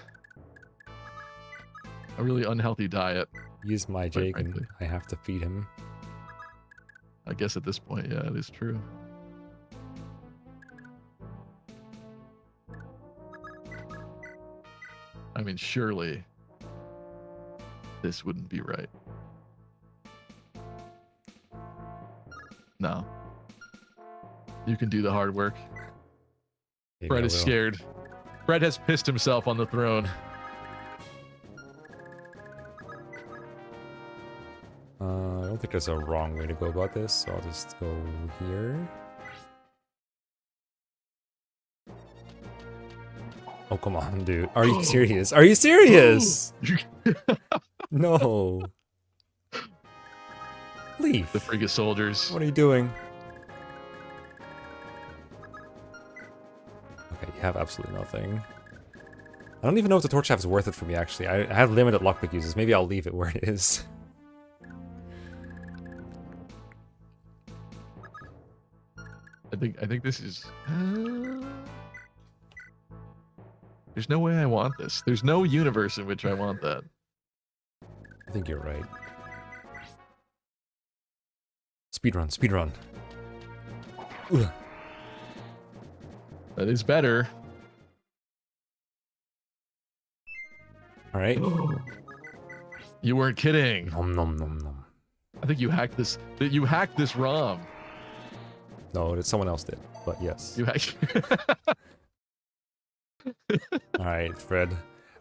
really unhealthy diet. Use my Quite Jake and frankly. I have to feed him. I guess at this point, yeah, it is true. I mean, surely this wouldn't be right. No. You can do the hard work. Maybe Fred I is will. scared. Fred has pissed himself on the throne. I don't think there's a wrong way to go about this, so I'll just go here. Oh, come on, dude. Are you serious? Are you serious? No. Leave. The freaking soldiers. What are you doing? Okay, you have absolutely nothing. I don't even know if the torch staff is worth it for me, actually. I have limited lockpick uses. Maybe I'll leave it where it is. I think this is... There's no way I want this. There's no universe in which I want that. I think you're right. Speedrun, speedrun. Ugh. That is better. Alright. You weren't kidding. Nom nom nom nom. I think you hacked this. You hacked this ROM. No, someone else did, but yes. You hacked. Alright, Fred.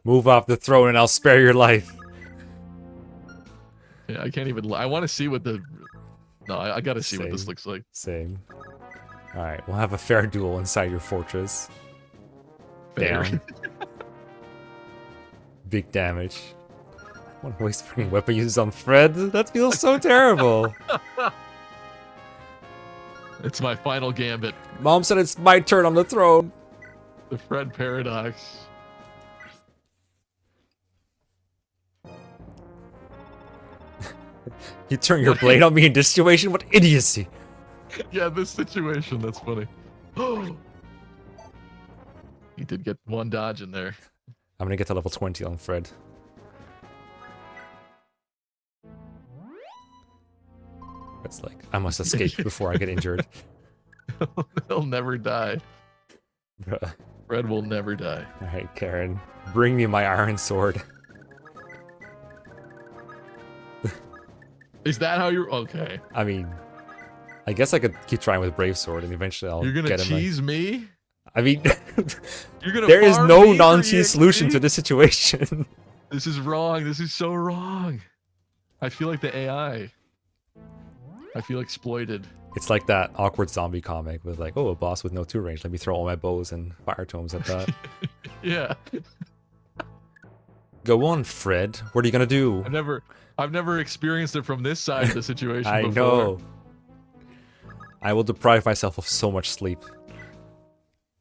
Move off the throne and I'll spare your life. Yeah, I can't even. I want to see what the. No, I gotta see what this Same. looks like. Same. Alright, we'll have a fair duel inside your fortress. Fair. Down. Big damage. I want to waste freaking weapon uses on Fred. That feels so terrible. It's my final gambit. Mom said it's my turn on the throne. The Fred paradox. You turn your blade on me in this situation? What idiocy! Yeah, this situation. That's funny. He did get one dodge in there. I'm gonna get to level 20 on Fred. It's like, I must escape before I get injured. He'll never die. Bruh. Fred will never die. Alright, Karen. Bring me my iron sword. Is that how you're okay? I mean, I guess I could keep trying with Brave Sword and eventually I'll You're gonna get him. cheese me? I mean, You're gonna there is farm no me for non-cheese solution EXP? to this situation. This is wrong. This is so wrong. I feel like the AI. I feel exploited. It's like that awkward zombie comic with like, oh, a boss with no 2 range. Let me throw all my bows and fire tomes at that. Yeah. Go on, Fred. What are you gonna do? I've never experienced it from this side of the situation I before. know. I will deprive myself of so much sleep.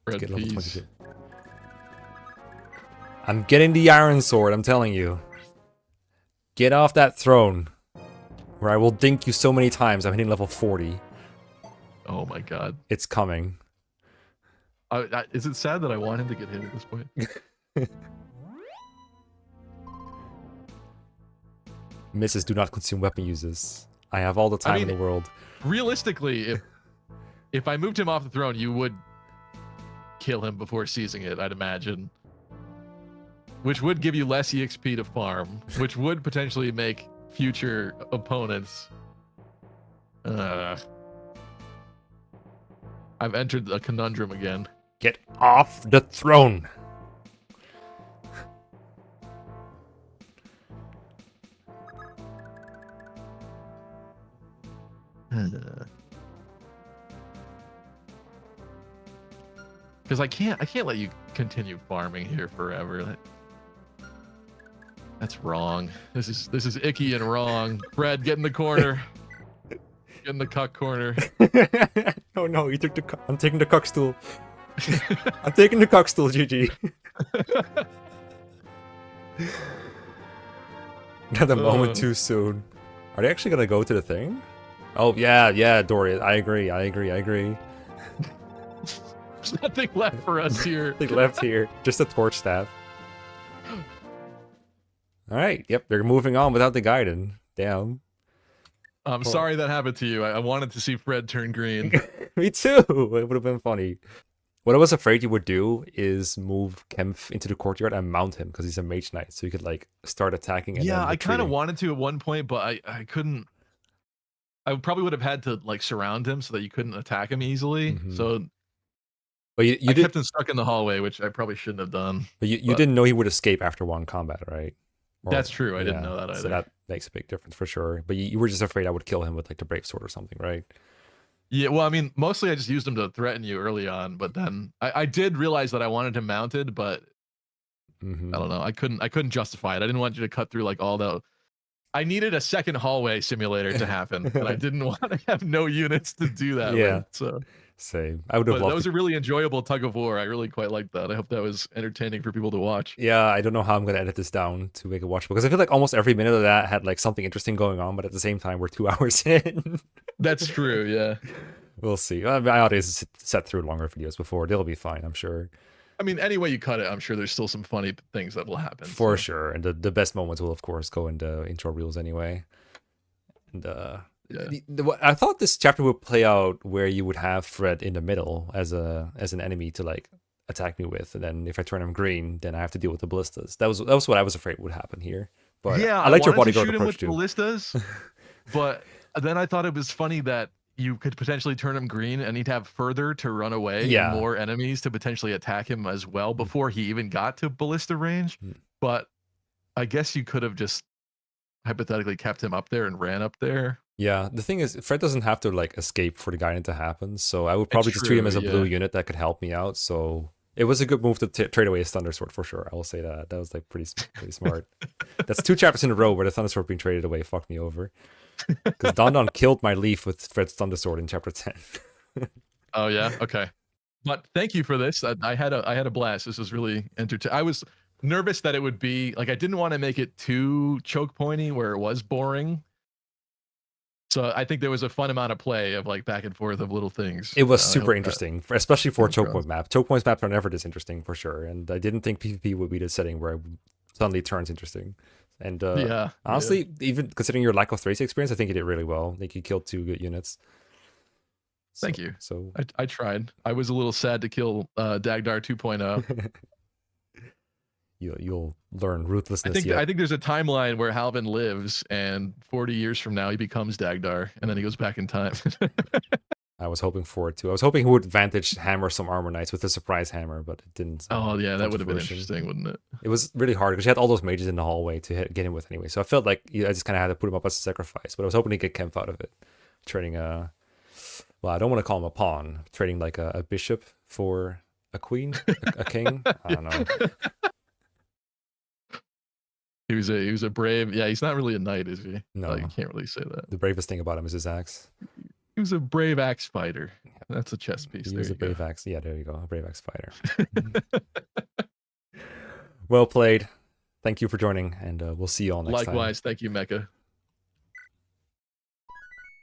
Fred, Get level peace. 22. I'm getting the iron sword, I'm telling you. Get off that throne. Where I will dink you so many times, I'm hitting level 40. Oh my god. It's coming. Is it sad that I want him to get hit at this point? Misses do not consume weapon uses. I have all the time in the world. Realistically, if I moved him off the throne, you would kill him before seizing it, I'd imagine. Which would give you less EXP to farm, which would potentially make future opponents... I've entered a conundrum again. Get off the throne! Because I can't let you continue farming here forever. That's wrong. This is icky and wrong. Fred, get in the corner. Get in the cuck corner. Oh no, you took the I'm taking the cuck stool. I'm taking the cuck stool, GG. Not a moment too soon. Are they actually gonna go to the thing? Oh yeah, Dorian. I agree. There's nothing left for us here. Nothing left here. Just a torch staff. Alright, yep, they're moving on without the Gaiden. Damn. I'm sorry that happened to you. I wanted to see Fred turn green. Me too! It would have been funny. What I was afraid you would do is move Kemp into the courtyard and mount him, because he's a mage knight, so you could like start attacking and yeah, I kind of wanted to at one point, but I couldn't. I probably would have had to like surround him so that you couldn't attack him easily. So but you kept him stuck in the hallway, which I probably shouldn't have done. But you didn't know he would escape after one combat, right? That's true. I didn't know that either. So that makes a big difference for sure. But you were just afraid I would kill him with like the brave sword or something, right? Yeah, well, I mean, mostly I just used him to threaten you early on, but then I did realize that I wanted him mounted, but I don't know. I couldn't justify it. I didn't want you to cut through like all the. I needed a second hallway simulator to happen, and I didn't want to have no units to do that. Yeah. With, so. Same. I would have loved. Those are really enjoyable tug of war. I really quite like that. I hope that was entertaining for people to watch. Yeah, I don't know how I'm gonna edit this down to make it watchable, because I feel like almost every minute of that had like something interesting going on, but at the same time we're 2 hours in. That's true. Yeah. We'll see. My audience has sat through longer videos before. They'll be fine, I'm sure. I mean, any way you cut it, I'm sure there's still some funny things that will happen. For sure. And the best moments will, of course, go into intro reels anyway. And I thought this chapter would play out where you would have Fred in the middle as an enemy to like attack me with, and then if I turn him green, then I have to deal with the ballistas. That was what I was afraid would happen here. But yeah, I like your bodyguard shoot him approach with too. Ballistas, but then I thought it was funny that you could potentially turn him green and he'd have further to run away and more enemies to potentially attack him as well before he even got to ballista range. But I guess you could have just hypothetically kept him up there and ran up there. Yeah, the thing is, Fred doesn't have to like escape for the Gaiden to happen, so I would probably just treat him as a blue unit that could help me out. So it was a good move to trade away his Thundersword for sure. I will say that. That was like pretty smart. That's 2 chapters in a row where the Thundersword being traded away fucked me over. Because Don killed my Leaf with Fred's Thundersword in chapter 10. Oh yeah, okay. But thank you for this. I had a blast. This was really entertaining. I was nervous that it would be like I didn't want to make it too choke pointy where it was boring. So I think there was a fun amount of play of like back and forth of little things. It was super interesting, especially for a Chokepoint map. Chokepoint's maps are never this interesting for sure, and I didn't think PvP would be the setting where it suddenly turns interesting. And honestly, even considering your lack of Thrace experience, I think you did really well. I think you killed 2 good units. Thank you. So I tried. I was a little sad to kill Dagdar 2.0. You'll learn ruthlessness. I think there's a timeline where Halvin lives, and 40 years from now he becomes Dagdar, and then he goes back in time. I was hoping for it too. I was hoping he would Vantage hammer some armor knights with a surprise hammer, but it didn't. Oh yeah, that would have been interesting, wouldn't it? It was really hard because you had all those mages in the hallway to get him with anyway. So I felt like I just kind of had to put him up as a sacrifice. But I was hoping to get Kemp out of it, trading well, I don't want to call him a pawn, trading like a bishop for a queen, a king. I don't know. He was a brave. Yeah, he's not really a knight, is he? No, you can't really say that. The bravest thing about him is his axe. He was a brave axe fighter. That's a chess piece. He there was a brave go. axe. Yeah, there you go. A brave axe fighter. Well played. Thank you for joining, and we'll see you all next time. Likewise. Thank you, Mecca.